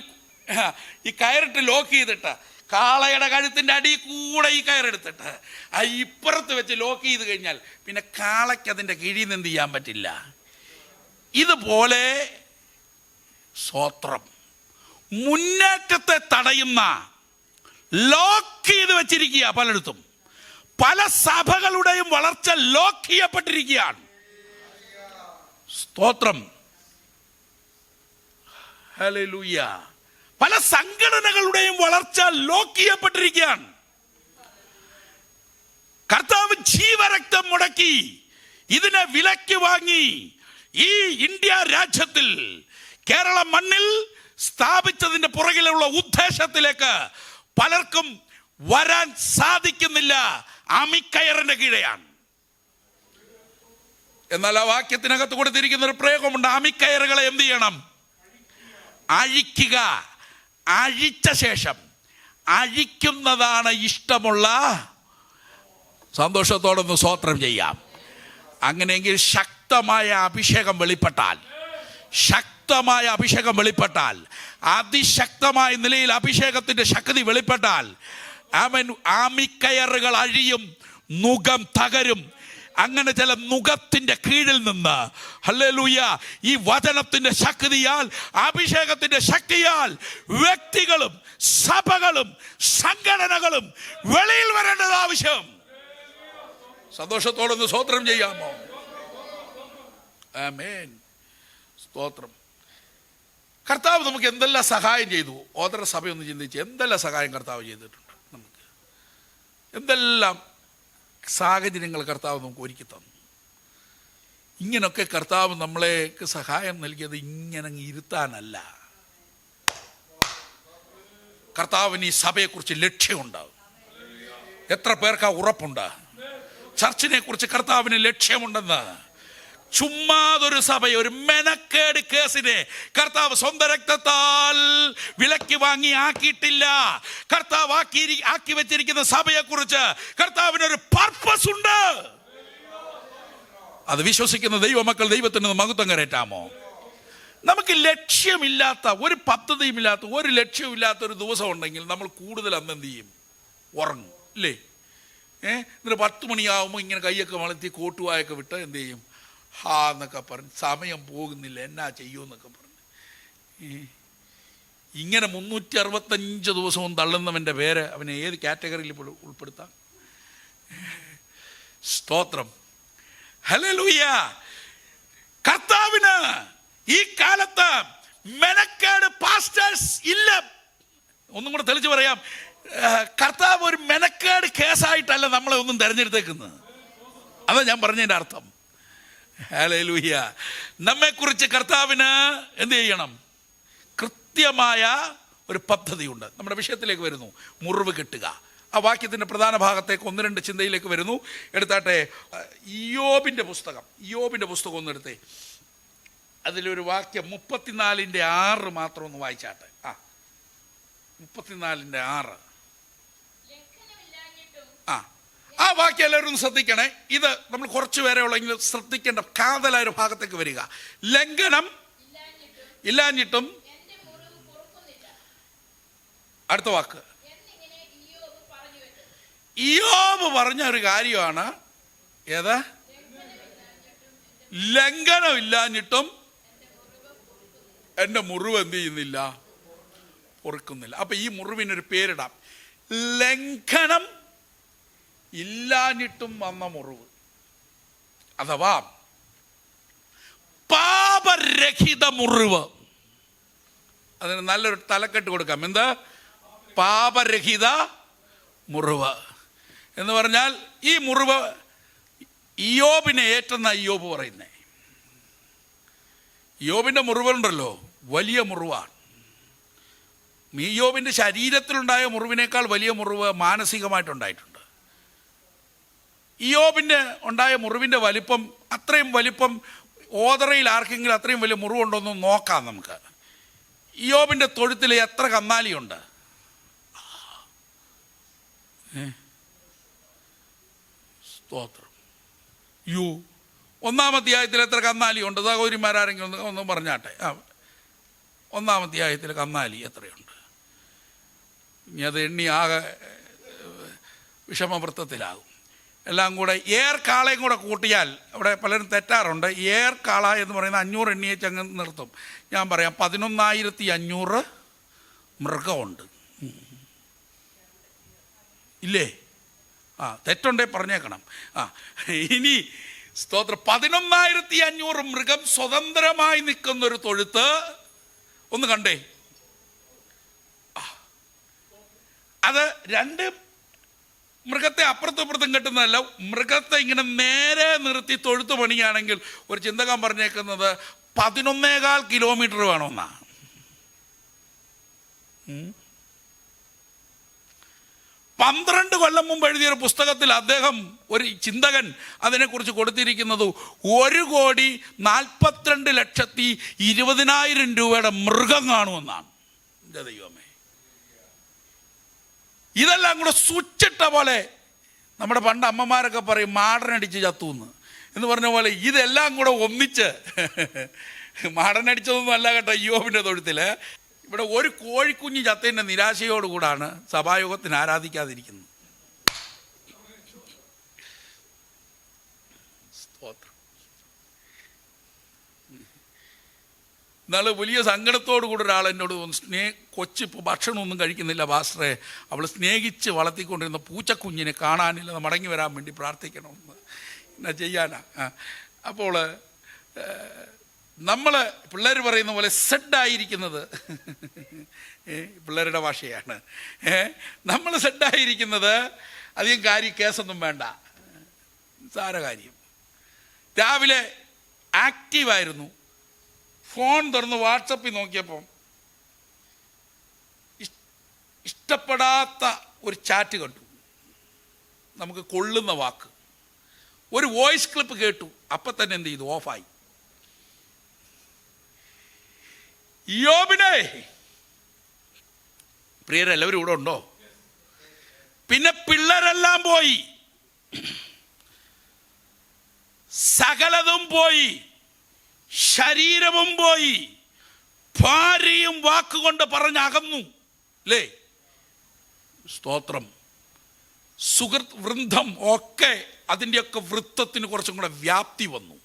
ഈ കയറിട്ട് ലോക്ക് ചെയ്തിട്ട് കാളയുടെ കഴുത്തിന്റെ അടിയിൽ കൂടെ ഈ കയറെടുത്തിട്ട് ആ ഇപ്പുറത്ത് വെച്ച് ലോക്ക് ചെയ്ത് കഴിഞ്ഞാൽ പിന്നെ കാളയ്ക്ക് അതിന്റെ കീഴിൽ നിന്ന് എന്ത് ചെയ്യാൻ പറ്റില്ല. ഇതുപോലെ സ്വോത്രം മുന്നേറ്റത്തെ തടയുന്ന ലോക്ക് ചെയ്ത് വെച്ചിരിക്കുക. പലയിടത്തും പല സഭകളുടെയും വളർച്ച ലോക്ക് ചെയ്യപ്പെട്ടിരിക്കുകയാണ്. സ്തോത്രം, ഹല്ലേലൂയ. പല സംഘടനകളുടെയും വളർച്ച ലോക്ക് ചെയ്യപ്പെട്ടിരിക്കുകയാണ്. കർത്താവ് ജീവരക്തം മുടക്കി ഇതിനെ വിലയ്ക്ക് വാങ്ങി ഈ ഇന്ത്യ രാജ്യത്തിൽ കേരള മണ്ണിൽ സ്ഥാപിച്ചതിന്റെ പുറകിലുള്ള ഉദ്ദേശത്തിലേക്ക് പലർക്കും വരാൻ സാധിക്കുന്നില്ല. അമിക്കയറിന്റെ കീഴെയാണ്. എന്നാൽ ആ വാക്യത്തിനകത്ത് കൊടുത്തിരിക്കുന്ന ഒരു പ്രയോഗമുണ്ട്. അമിക്കയറുകളെ എന്ത് ചെയ്യണം? അഴിക്കുക. അഴിച്ച ശേഷം അഴിക്കുന്നതാണ് ഇഷ്ടമുള്ള. സന്തോഷത്തോടൊന്ന് സ്തോത്രം ചെയ്യാം. അങ്ങനെയെങ്കിൽ ശക്തമായ അഭിഷേകം വെളിപ്പെട്ടാൽ, ശക്തമായ അഭിഷേകം വെളിപ്പെട്ടാൽ, അതിശക്തമായ നിലയിൽ അഭിഷേകത്തിന്റെ ശക്തി വെളിപ്പെട്ടാൽ അവൻ ആമിക്കയറുകൾ അഴിയും, നുകം തകരും. അങ്ങനെ ചില നുകത്തിന്റെ കീഴിൽ നിന്ന് ഹല്ലേലൂയ ഈ വചനത്തിന്റെ ശക്തിയാൽ, അഭിഷേകത്തിന്റെ ശക്തിയാൽ വ്യക്തികളും സഭകളും സംഘടനകളും വെളിയിൽ വരേണ്ടത് ആവശ്യം. സന്തോഷത്തോടൊന്ന് സ്തോത്രം ചെയ്യാമോ? ആമേൻ. സ്തോത്രം. കർത്താവ് നമുക്ക് എന്തെല്ലാം സഹായം ചെയ്തു. ഓതര സഭയൊന്ന് ചിന്തിച്ച് എന്തെല്ലാം സഹായം കർത്താവ് ചെയ്തിട്ടുണ്ട്. നമുക്ക് എന്തെല്ലാം സാഹചര്യങ്ങൾ കർത്താവ് നമുക്ക് ഒരുക്കി തന്നു. ഇങ്ങനൊക്കെ കർത്താവ് നമ്മളേക്ക് സഹായം നൽകിയത് ഇങ്ങനെ ഇരുത്താനല്ല. കർത്താവിന് ഈ സഭയെക്കുറിച്ച് ലക്ഷ്യമുണ്ടാവും. എത്ര പേർക്ക് ഉറപ്പുണ്ട് ചർച്ചിനെ കുറിച്ച് കർത്താവിന് ലക്ഷ്യമുണ്ടെന്ന്? ചുമ്മാതൊരു സഭയെ, ഒരു മെനക്കേട് കേസിനെ കർത്താവ് സ്വന്തം രക്തത്താൽ വിലക്ക് വാങ്ങി ആക്കിയിട്ടില്ല. കർത്താവ് ആക്കി വെച്ചിരിക്കുന്ന സഭയെ കുറിച്ച് കർത്താവിനൊരു പർപ്പസ് ഉണ്ട്. അത് വിശ്വസിക്കുന്ന ദൈവമക്കൾ ദൈവത്തിന് മഹത്വം കരേറ്റാമോ? നമുക്ക് ലക്ഷ്യമില്ലാത്ത, ഒരു പദ്ധതിയുമില്ലാത്ത, ഒരു ലക്ഷ്യമില്ലാത്ത ഒരു ദിവസം ഉണ്ടെങ്കിൽ നമ്മൾ കൂടുതൽ അന്ന് എന്ത് ചെയ്യും? ഉറങ്ങും, ഇല്ലേ? എന്നിട്ട് 10 മണിയാവുമ്പോൾ ഇങ്ങനെ കൈയൊക്കെ വളർത്തി കോട്ടുവായൊക്കെ വിട്ട് എന്ത് ചെയ്യും? ഹാ എന്നൊക്കെ പറഞ്ഞ് സമയം പോകുന്നില്ല, എന്നാ ചെയ്യുമെന്നൊക്കെ പറഞ്ഞ് ഇങ്ങനെ 365 ദിവസവും തള്ളുന്നവൻ്റെ പേര് അവനെ ഏത് കാറ്റഗറിയിൽ ഉൾപ്പെടുത്താം? സ്തോത്രം, ഹല്ലേലൂയ. കർത്താവിന് ഈ കാലത്ത് മെനക്കേട് പാസ്റ്റേഴ്സ് ഇല്ല. ഒന്നും കൂടെ തെളിച്ച് പറയാം, കർത്താവ് ഒരു മെനക്കേട് കേസായിട്ടല്ല നമ്മളെ ഒന്നും തിരഞ്ഞെടുത്തേക്കുന്നത്. അതാ ഞാൻ പറഞ്ഞതിൻ്റെ അർത്ഥം. ഹല്ലേലൂയ. നമ്മെക്കുറിച്ച് കർത്താവിന് എന്ത് ചെയ്യണം? കൃത്യമായ ഒരു പദ്ധതിയുണ്ട്. നമ്മുടെ വിഷയത്തിലേക്ക് വരുന്നു, മുറിവ് കെട്ടുക. ആ വാക്യത്തിൻ്റെ പ്രധാന ഭാഗത്തേക്ക് 1-2 ചിന്തയിലേക്ക് വരുന്നു. എടുത്താട്ടെ, ഇയ്യോബിൻ്റെ പുസ്തകം ഒന്ന് എടുത്തേ. അതിലൊരു വാക്യം 34:6 മാത്രം ഒന്ന് വായിച്ചാട്ടെ. 34:6. ആ വാക്യം എല്ലാവരും ഒന്ന് ശ്രദ്ധിക്കണേ. ഇത് നമ്മൾ കുറച്ചു പേരെ ഉള്ളെങ്കിലും ശ്രദ്ധിക്കേണ്ട കാതലായ ഒരു ഭാഗത്തേക്ക് വരിക. ലംഘനം ഇല്ലാഞ്ഞിട്ടും. അടുത്ത വാക്ക് ഇയ്യോബ് പറഞ്ഞ ഒരു കാര്യമാണ്. ഏത്? ലംഘനം ഇല്ലാഞ്ഞിട്ടും എൻ്റെ മുറിവ് എന്ത് ചെയ്യുന്നില്ല? പൊറുക്കുന്നില്ല. അപ്പൊ ഈ മുറിവിനൊരു പേരിടാം, ലംഘനം ഇല്ലാഞ്ഞിട്ടും വന്ന മുറിവ്, അഥവാ പാപരഹിത മുറിവ്. അതിന് നല്ലൊരു തലക്കെട്ട് കൊടുക്കാം. എന്താ പാപരഹിത മുറിവ് എന്ന് പറഞ്ഞാൽ? ഈ മുറിവ് ഇയ്യോബിനെ ഏറ്റെന്ന ഇയ്യോബ് പറയുന്നേ. ഇയ്യോബിന്റെ മുറിവുണ്ടല്ലോ, വലിയ മുറിവാണ്. ഇയ്യോബിന്റെ ശരീരത്തിലുണ്ടായ മുറിവിനേക്കാൾ വലിയ മുറിവ് മാനസികമായിട്ടുണ്ടായിട്ടുണ്ട്. ഇയ്യോബിന്റെ ഉണ്ടായ മുറിവിന്റെ വലിപ്പം, അത്രയും വലിപ്പം ഓതറയിൽ ആർക്കെങ്കിലും അത്രയും വലിയ മുറിവുണ്ടോന്ന് നോക്കാം നമുക്ക്. ഇയ്യോബിന്റെ തൊഴുത്തിൽ എത്ര കന്നാലിയുണ്ട്? സ്തോത്രം. ഒന്നാം അധ്യായത്തിൽ എത്ര കന്നാലിയുണ്ട്? സഹോദരിമാരെങ്കിലും ഒന്ന് പറഞ്ഞാട്ടെ. ഒന്നാം അധ്യായത്തിൽ കന്നാലി എത്രയുണ്ട്? ഇനി അത് എണ്ണി ആകെ വിഷമവൃത്തത്തിലാകും. എല്ലാം കൂടെ ഏർക്കാളയും കൂടെ കൂട്ടിയാൽ, അവിടെ പലരും തെറ്റാറുണ്ട്, ഏർക്കാള എന്ന് പറയുന്ന 500 എണ്ണിയെ ചങ്ങ് നിർത്തും. ഞാൻ പറയാം, 11,500 മൃഗമുണ്ട്. ഇല്ലേ? തെറ്റുണ്ടേ പറഞ്ഞേക്കണം. ഇനി സ്തോത്രം, 11,500 മൃഗം സ്വതന്ത്രമായി നിൽക്കുന്നൊരു തൊഴുത്ത് ഒന്ന് കണ്ടേ. അത് രണ്ട് മൃഗത്തെ അപ്പുറത്തും ഇപ്പുറത്തും കെട്ടുന്നതല്ല, മൃഗത്തെ ഇങ്ങനെ നേരെ നിർത്തി തൊഴുത്ത് പണിയാണെങ്കിൽ ഒരു ചിന്തകൻ പറഞ്ഞേക്കുന്നത് 11.25 കിലോമീറ്റർ വേണമെന്നാ. 12 കൊല്ലം മുമ്പ് എഴുതിയൊരു പുസ്തകത്തിൽ അദ്ദേഹം, ഒരു ചിന്തകൻ, അതിനെക്കുറിച്ച് കൊടുത്തിരിക്കുന്നത് 1,42,20,000 രൂപയുടെ മൃഗം കാണുമെന്നാണ്. എൻ്റെ ദൈവമേ, ഇതെല്ലാം കൂടെ സ്വിച്ചിട്ട പോലെ, നമ്മുടെ പണ്ട് അമ്മമാരൊക്കെ പറയും മാടനടിച്ച് ചത്തൂന്ന് എന്ന് പറഞ്ഞ പോലെ, ഇതെല്ലാം കൂടെ ഒന്നിച്ച്, മാടനടിച്ചതൊന്നും അല്ല കേട്ടോ ഇയ്യോബിന്റെ തൊഴുത്തില്. ഇവിടെ ഒരു കോഴിക്കുഞ്ഞ് ചത്തതിൻ്റെ നിരാശയോടുകൂടാണ് സഭായോഗത്തിന് ആരാധിക്കാതിരിക്കുന്നത്. എന്നാലും വലിയ സങ്കടത്തോടു കൂടി ഒരാൾ എന്നോട് കൊച്ചിപ്പോൾ ഭക്ഷണമൊന്നും കഴിക്കുന്നില്ല പാസ്റ്ററെ, അവൾ സ്നേഹിച്ച് വളർത്തിക്കൊണ്ടിരുന്ന പൂച്ചക്കുഞ്ഞിനെ കാണാനില്ല, മടങ്ങി വരാൻ വേണ്ടി പ്രാർത്ഥിക്കണമെന്ന്. എന്നാ ചെയ്യാനാ? അപ്പോൾ നമ്മൾ പിള്ളേർ പറയുന്ന പോലെ സെഡായിരിക്കുന്നത്, പിള്ളേരുടെ ഭാഷയാണ്, നമ്മൾ സെഡായിരിക്കുന്നത് അധികം കേസൊന്നും വേണ്ട, സാര കാര്യം. രാവിലെ ആക്റ്റീവായിരുന്നു, ഫോൺ തുറന്ന് വാട്സപ്പിൽ നോക്കിയപ്പം ഇഷ്ടപ്പെടാത്ത ഒരു ചാറ്റ് കണ്ടു, നമുക്ക് കൊള്ളുന്ന വാക്ക്, ഒരു വോയിസ് ക്ലിപ്പ് കേട്ടു, അപ്പം തന്നെ എന്ത് ചെയ്തു? ഓഫായി. ഇയ്യോബിനെ പ്രിയരെല്ലാവരും ഇവിടെ ഉണ്ടോ? പിന്നെ പിള്ളേരെല്ലാം പോയി, സകലതും പോയി, ശരീരവും പോയി, ഭാര്യയും വാക്കുകൊണ്ട് പറഞ്ഞകന്നു. അല്ലേ? സ്തോത്രം. സുഹൃത്ത് വൃന്ദം ഒക്കെ, അതിൻ്റെയൊക്കെ വൃത്തത്തിന് കുറച്ചും കൂടെ വ്യാപ്തി വന്നു.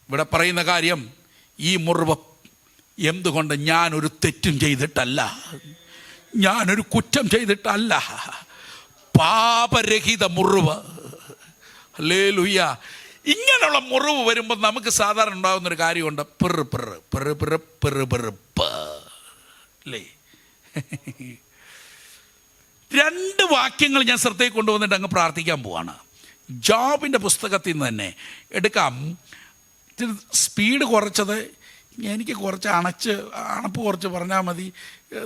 ഇവിടെ പറയുന്ന കാര്യം, ഈ മുറിവ് എന്തുകൊണ്ട്? ഞാനൊരു തെറ്റും ചെയ്തിട്ടല്ല, ഞാനൊരു കുറ്റം ചെയ്തിട്ടല്ല, പാപരഹിത മുറിവ്. ഹല്ലേലൂയ. ഇങ്ങനെയുള്ള മുറിവ് വരുമ്പോൾ നമുക്ക് സാധാരണ ഉണ്ടാകുന്നൊരു കാര്യമുണ്ട്, പെറുപ്പെറുപ്പ് അല്ലേ? 2 വാക്യങ്ങൾ ഞാൻ ശ്രദ്ധയിൽ കൊണ്ടുവന്നിട്ട് അങ്ങ് പ്രാർത്ഥിക്കാൻ പോവാണ്. ജോബിൻ്റെ പുസ്തകത്തിൽ നിന്ന് തന്നെ എടുക്കാം. സ്പീഡ് കുറച്ചത് എനിക്ക് കുറച്ച് അണപ്പ് കുറച്ച് പറഞ്ഞാൽ മതി,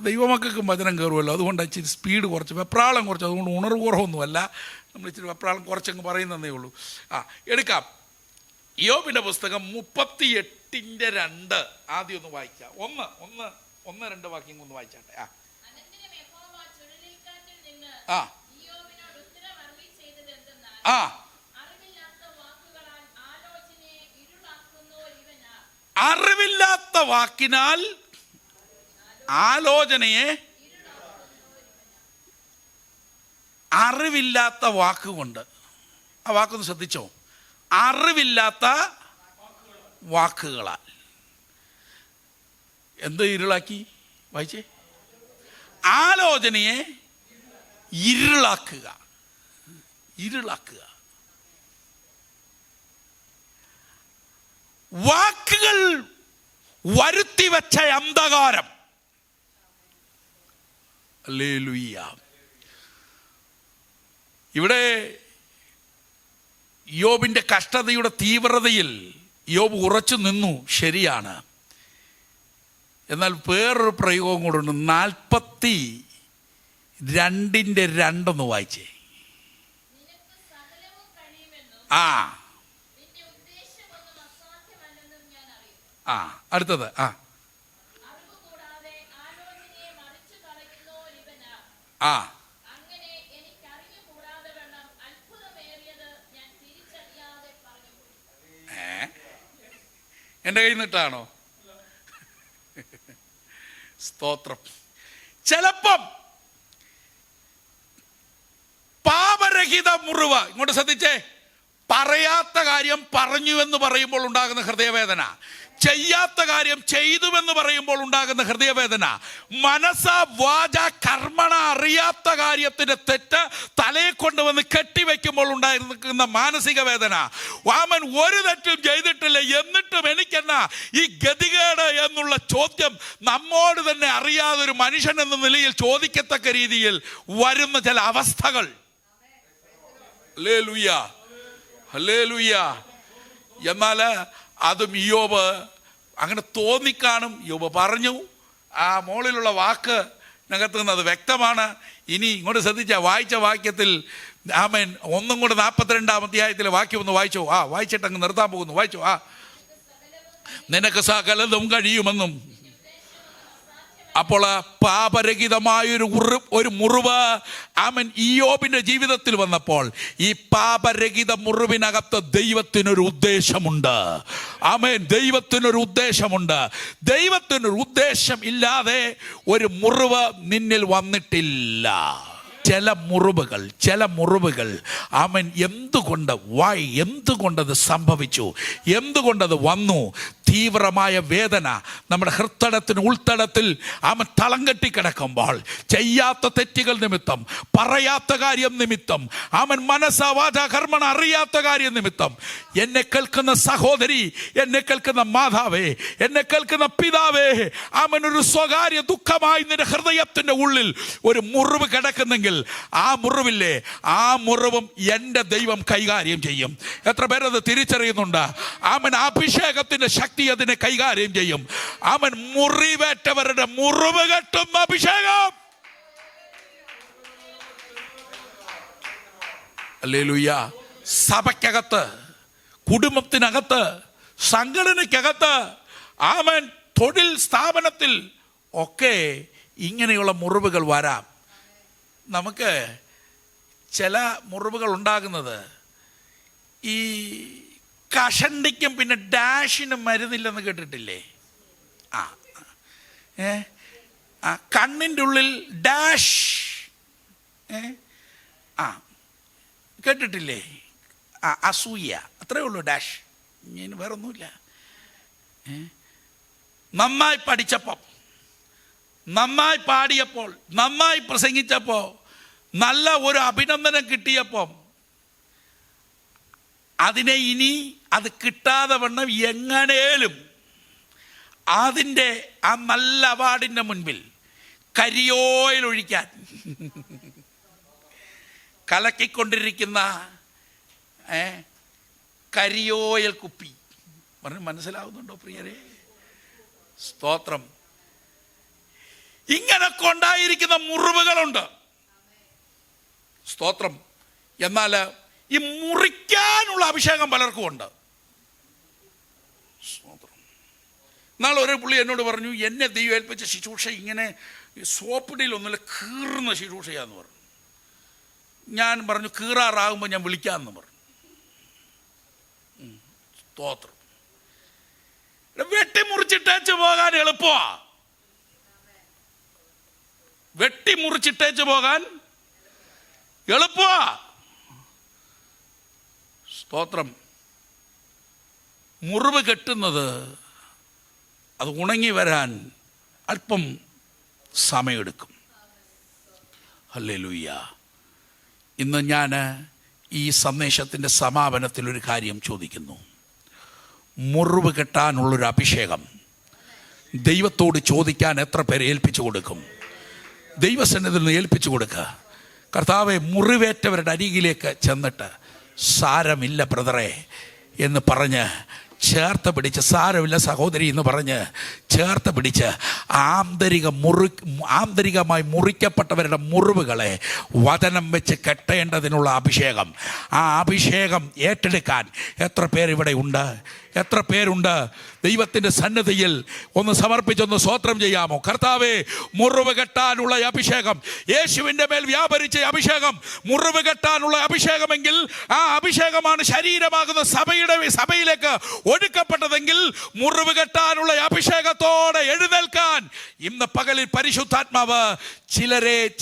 ദൈവമക്കൾക്കും വചനം കയറുമല്ലോ, അതുകൊണ്ട് ഇച്ചിരി സ്പീഡ് കുറച്ച്, വെപ്രാളം കുറച്ച്, അതുകൊണ്ട് ഉണർവ് കുറവൊന്നുമല്ല, നമ്മൾ ഇച്ചിരി വെപ്രാളം കുറച്ചങ്ങ് പറയുന്നതേ ഉള്ളൂ. എടുക്കാം. യോബിൻ്റെ പുസ്തകം 38:2 ആദ്യം ഒന്ന് വായിക്കാം. 1-2 വാക്യം ഒന്ന് വായിച്ചാട്ടെ. അറിവില്ലാത്ത വാക്കിനാൽ ആലോചനയെ, അറിവില്ലാത്ത വാക്കുകൊണ്ട്, ആ വാക്കൊന്ന് ശ്രദ്ധിച്ചോ, അറിവില്ലാത്ത വാക്കുകളാൽ. എന്ത് ഇരുളാക്കി? വായിച്ചേ. ആലോചനയെ ഇരുളാക്കുക. ഇരുളാക്കുക. വാക്കുകൾ വരുത്തിവെച്ച അന്ധകാരം. ഹല്ലേലൂയ. ഇവിടെ യോബിന്റെ കഷ്ടതയുടെ തീവ്രതയിൽ യോബ് ഉറച്ചു നിന്നു, ശരിയാണ്. എന്നാൽ വേറൊരു പ്രയോഗം കൂടെ ഉണ്ട്. 42:2 വായിച്ചേ. അടുത്തത് എൻ്റെ കയ്യിൽ നിന്നിട്ടാണോ? സ്തോത്രം. ചിലപ്പം പാപരഹിത മുറിവ്, ഇങ്ങോട്ട് ശ്രദ്ധിച്ചേ, പറയാത്ത കാര്യം പറഞ്ഞു എന്ന് പറയുമ്പോൾ ഉണ്ടാകുന്ന ഹൃദയവേദന, ചെയ്യാത്ത കാര്യം ചെയ്തുവെന്ന് പറയുമ്പോൾ ഉണ്ടാകുന്ന ഹൃദയവേദന, മനസ്സ വാച കർമ്മണ അറിയാത്ത കാര്യത്തിന്റെ തെറ്റ് തലയെ കൊണ്ടുവന്ന് കെട്ടിവെക്കുമ്പോൾ ഉണ്ടായിരുന്ന മാനസിക വേദന. വാമൻ ഒരു തെറ്റും ചെയ്തിട്ടില്ല, എന്നിട്ടും എനിക്കെന്നാ ഈ ഗതികേട് എന്നുള്ള ചോദ്യം നമ്മോട് തന്നെ അറിയാതെ ഒരു മനുഷ്യൻ എന്ന നിലയിൽ ചോദിക്കത്തക്ക രീതിയിൽ വരുന്ന ചില അവസ്ഥകൾ. Hallelujah, hallelujah. എന്നാൽ അതും യോബ് അങ്ങനെ തോന്നിക്കാണും. യോബ് പറഞ്ഞു, ആ മോളിലുള്ള വാക്ക് നകത്ത് നിന്ന് അത് വ്യക്തമാണ്. ഇനി ഇങ്ങോട്ട് ശ്രദ്ധിച്ച വായിച്ച വാക്യത്തിൽ ആമേൻ, ഒന്നും കൂടെ 42-ാം അധ്യായത്തിലെ വാക്യം ഒന്ന് വായിച്ചോ. വായിച്ചിട്ട് അങ്ങ് നിർത്താൻ പോകുന്നു. വായിച്ചോ. നിനക്ക് സകലതും കഴിയുമെന്നും. അപ്പോൾ പാപരഹിതമായൊരു ഒരു മുറിവ് ആമൻ ഇയ്യോബിന്റെ ജീവിതത്തിൽ വന്നപ്പോൾ ഈ പാപരഹിത മുറിവിനകത്ത് ദൈവത്തിനൊരു ഉദ്ദേശമുണ്ട്. ആമേൻ, ദൈവത്തിനൊരു ഉദ്ദേശമുണ്ട്. ദൈവത്തിനൊരു ഉദ്ദേശം ഇല്ലാതെ ഒരു മുറിവ് നിന്നിൽ വന്നിട്ടില്ല. ചില മുറിവുകൾ അവൻ എന്തുകൊണ്ടത് സംഭവിച്ചു, എന്തുകൊണ്ടത് വന്നു? തീവ്രമായ വേദന നമ്മുടെ ഹൃത്തടത്തിന് ഉൾത്തടത്തിൽ അവൻ തളം കെട്ടിക്കിടക്കുമ്പോൾ, ചെയ്യാത്ത തെറ്റുകൾ നിമിത്തം, പറയാത്ത കാര്യം നിമിത്തം, അവൻ മനസ്സാവാച കർമ്മണ അറിയാത്ത കാര്യം നിമിത്തം, എന്നെ കേൾക്കുന്ന സഹോദരി, എന്നെ കേൾക്കുന്ന മാതാവേ, എന്നെ കേൾക്കുന്ന പിതാവേ, അവൻ ഒരു സ്വകാര്യ ദുഃഖമായി നിന്റെ ഹൃദയത്തിന്റെ ഉള്ളിൽ ഒരു മുറിവ് കിടക്കുന്നെങ്കിൽ ആ മുറിവില്ലേ, ആ മുറിവും എൻ്റെ ദൈവം കൈകാര്യം ചെയ്യും. എത്ര പേരത് തിരിച്ചറിയുന്നുണ്ട്? അവൻ അഭിഷേകത്തിന്റെ ശക്തി അതിനെ കൈകാര്യം ചെയ്യും. അവൻ മുറിവേറ്റവരുടെ മുറിവ് കെട്ടും അഭിഷേകം. ഹല്ലേലൂയ. സഭയ്ക്കകത്ത്, കുടുംബത്തിനകത്ത്, സംഘടനയ്ക്കകത്ത്, അവൻ തൊഴിൽ സ്ഥാപനത്തിൽ ഒക്കെ ഇങ്ങനെയുള്ള മുറിവുകൾ വരാം. നമുക്ക് ചില മുറിവുകൾ ഉണ്ടാകുന്നത് ഈ കഷണ്ടിക്കും പിന്നെ ഡാഷിനും മരുന്നില്ലെന്ന് കേട്ടിട്ടില്ലേ? കണ്ണിൻ്റെ ഉള്ളിൽ ഡാഷ് കേട്ടിട്ടില്ലേ? അസൂയ, അത്രേ ഉള്ളൂ ഡാഷ്, ഇനി വേറൊന്നുമില്ല. നന്നായി പഠിച്ചപ്പം, നന്നായി പാടിയപ്പോൾ, നന്നായി പ്രസംഗിച്ചപ്പോൾ, നല്ല ഒരു അഭിനന്ദനം കിട്ടിയപ്പം അതിനെ ഇനി അത് കിട്ടാതെ വണ്ണം എങ്ങനേലും അതിൻ്റെ ആ നല്ല അവാർഡിൻ്റെ മുൻപിൽ കരിയോയിൽ ഒഴിക്കാൻ കലക്കിക്കൊണ്ടിരിക്കുന്ന കരിയോയിൽ കുപ്പി പറഞ്ഞ് മനസ്സിലാവുന്നുണ്ടോ പ്രിയരെ? സ്തോത്രം. ഇങ്ങനൊക്കെ ഉണ്ടായിരിക്കുന്ന മുറിവുകളുണ്ട്. സ്തോത്രം. എന്നാൽ ഈ മുറിക്കാനുള്ള അഭിഷേകം പലർക്കും ഉണ്ട്. സ്തോത്രം. നാളെ ഒരു പുള്ളി എന്നോട് പറഞ്ഞു, എന്നെ ദൈവം ഏൽപ്പിച്ച ശുശ്രൂഷ ഇങ്ങനെ സോപ്പിടിയിലൊന്നുമില്ല, കീറുന്ന ശുശ്രൂഷയാന്ന് പറഞ്ഞു. ഞാൻ പറഞ്ഞു, കീറാറാകുമ്പോൾ ഞാൻ വിളിക്കാമെന്ന് പറഞ്ഞു. സ്തോത്രം. വെട്ടിമുറിച്ചിട്ടേച്ച് പോകാൻ എളുപ്പമാ. വെട്ടിമുറിച്ചിട്ടേച്ച് പോകാൻ എളുപ്പമാ. സ്തോത്രം. മുറിവ് കെട്ടുന്നത് അത് ഉണങ്ങി വരാൻ അല്പം സമയമെടുക്കും. ഹല്ലേലൂയ. ഇന്ന് ഞാൻ ഈ സന്ദേശത്തിൻ്റെ സമാപനത്തിൽ ഒരു കാര്യം ചോദിക്കുന്നു. മുറിവ് കെട്ടാനുള്ളൊരു അഭിഷേകം ദൈവത്തോട് ചോദിക്കാൻ എത്ര പേര് ഏൽപ്പിച്ചു കൊടുക്കും? ദൈവസന്നിധിയിൽ നിന്ന് ഏൽപ്പിച്ചു കൊടുക്കുക. കർത്താവെ, മുറിവേറ്റവരുടെ അരികിലേക്ക് ചെന്നിട്ട് സാരമില്ല ബ്രദറെ എന്ന് പറഞ്ഞ് ചേർത്ത് പിടിച്ച്, സാരമില്ല സഹോദരി എന്ന് പറഞ്ഞ് ചേർത്ത് പിടിച്ച് ആന്തരികമായി മുറിക്കപ്പെട്ടവരുടെ മുറിവുകളെ വചനം വെച്ച് കെട്ടേണ്ടതിനുള്ള അഭിഷേകം, ആ അഭിഷേകം ഏറ്റെടുക്കാൻ എത്ര പേരിവിടെ ഉണ്ട്? എത്ര പേരുണ്ട്? ദൈവത്തിൻ്റെ സന്നിധിയിൽ ഒന്ന് സമർപ്പിച്ചൊന്ന് സ്തോത്രം ചെയ്യാമോ? കർത്താവേ, മുറിവ് കെട്ടാനുള്ള അഭിഷേകം, യേശുവിൻ്റെ മേൽ വ്യാപരിച്ച അഭിഷേകം, മുറിവ് കെട്ടാനുള്ള അഭിഷേകമെങ്കിൽ ആ അഭിഷേകമാണ് ശരീരമാകുന്ന സഭയിലേക്ക് ഒഴുക്കപ്പെട്ടതെങ്കിൽ മുറിവ് കെട്ടാനുള്ള അഭിഷേകത്തോടെ എഴുന്നേൽക്കാൻ ഇന്ന് പകലിൽ പരിശുദ്ധാത്മാവ്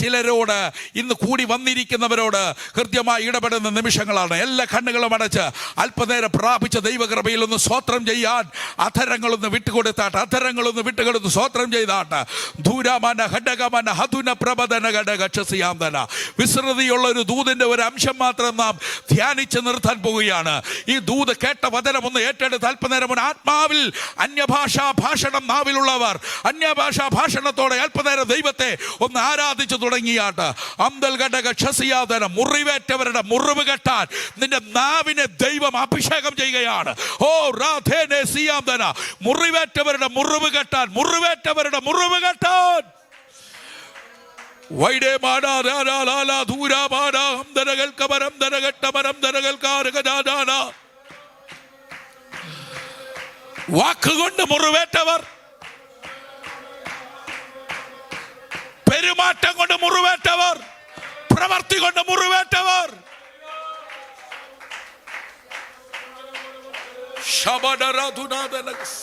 ചിലരോട്, ഇന്ന് കൂടി വന്നിരിക്കുന്നവരോട് ഹൃദ്യമായി ഇടപെടുന്ന നിമിഷങ്ങളാണ്. എല്ലാ കണ്ണുകളും അടച്ച് അല്പനേരം പ്രാപിച്ച ദൈവകൃപയിൽ ഒന്ന് സ്തോത്രം ചെയ്യാൻ അധരങ്ങളൊന്ന് വിട്ടുകൊടുത്താട്ട്, അധരങ്ങളൊന്ന് വിട്ടുകൊടുത്ത് സ്തോത്രം ചെയ്താട്ട്. ധൂരാമന ഘടകമന ഹതുന പ്രബദന ഘടകക്ഷസിയാന്തന. വിസ്മൃതിയുള്ള ഒരു ദൂതിൻ്റെ ഒരു അംശം മാത്രം നാം ധ്യാനിച്ച് നിർത്താൻ പോവുകയാണ്. ഈ ദൂത് കേട്ട വചനം ഒന്ന് ഏറ്റെടുത്ത് അല്പനേരം ആത്മാവിൽ അന്യഭാഷാ ഭാഷണം നാവിലുള്ളവർ അന്യഭാഷാ ഭാഷണത്തോടെ അല്പനേരം ദൈവത്തെ ഒന്ന് ആരാധിച്ചു തുടങ്ങിയാട്ട്. അന്തൽ ഘടക ക്ഷസിയാതന. മുറിവേറ്റവരുടെ മുറിവ് കെട്ടാൻ നിന്റെ നാവിനെ ദൈവം അഭിഷേകം ചെയ്യുകയാണ്. ഓ രാധേനെ സിയാന്തന. മുറിവേറ്റവരുടെ മുറിവ് കെട്ടാൻ, മുറിവേറ്റവരുടെ മുറിവ് കെട്ടാൻ. വാക്കുകൊണ്ട് മുറിവേറ്റവർ, പെരുമാറ്റം കൊണ്ട് മുറിവേറ്റവർ, പ്രവർത്തി കൊണ്ട് മുറിവേറ്റവർ, ശബദരധുനാദനസ്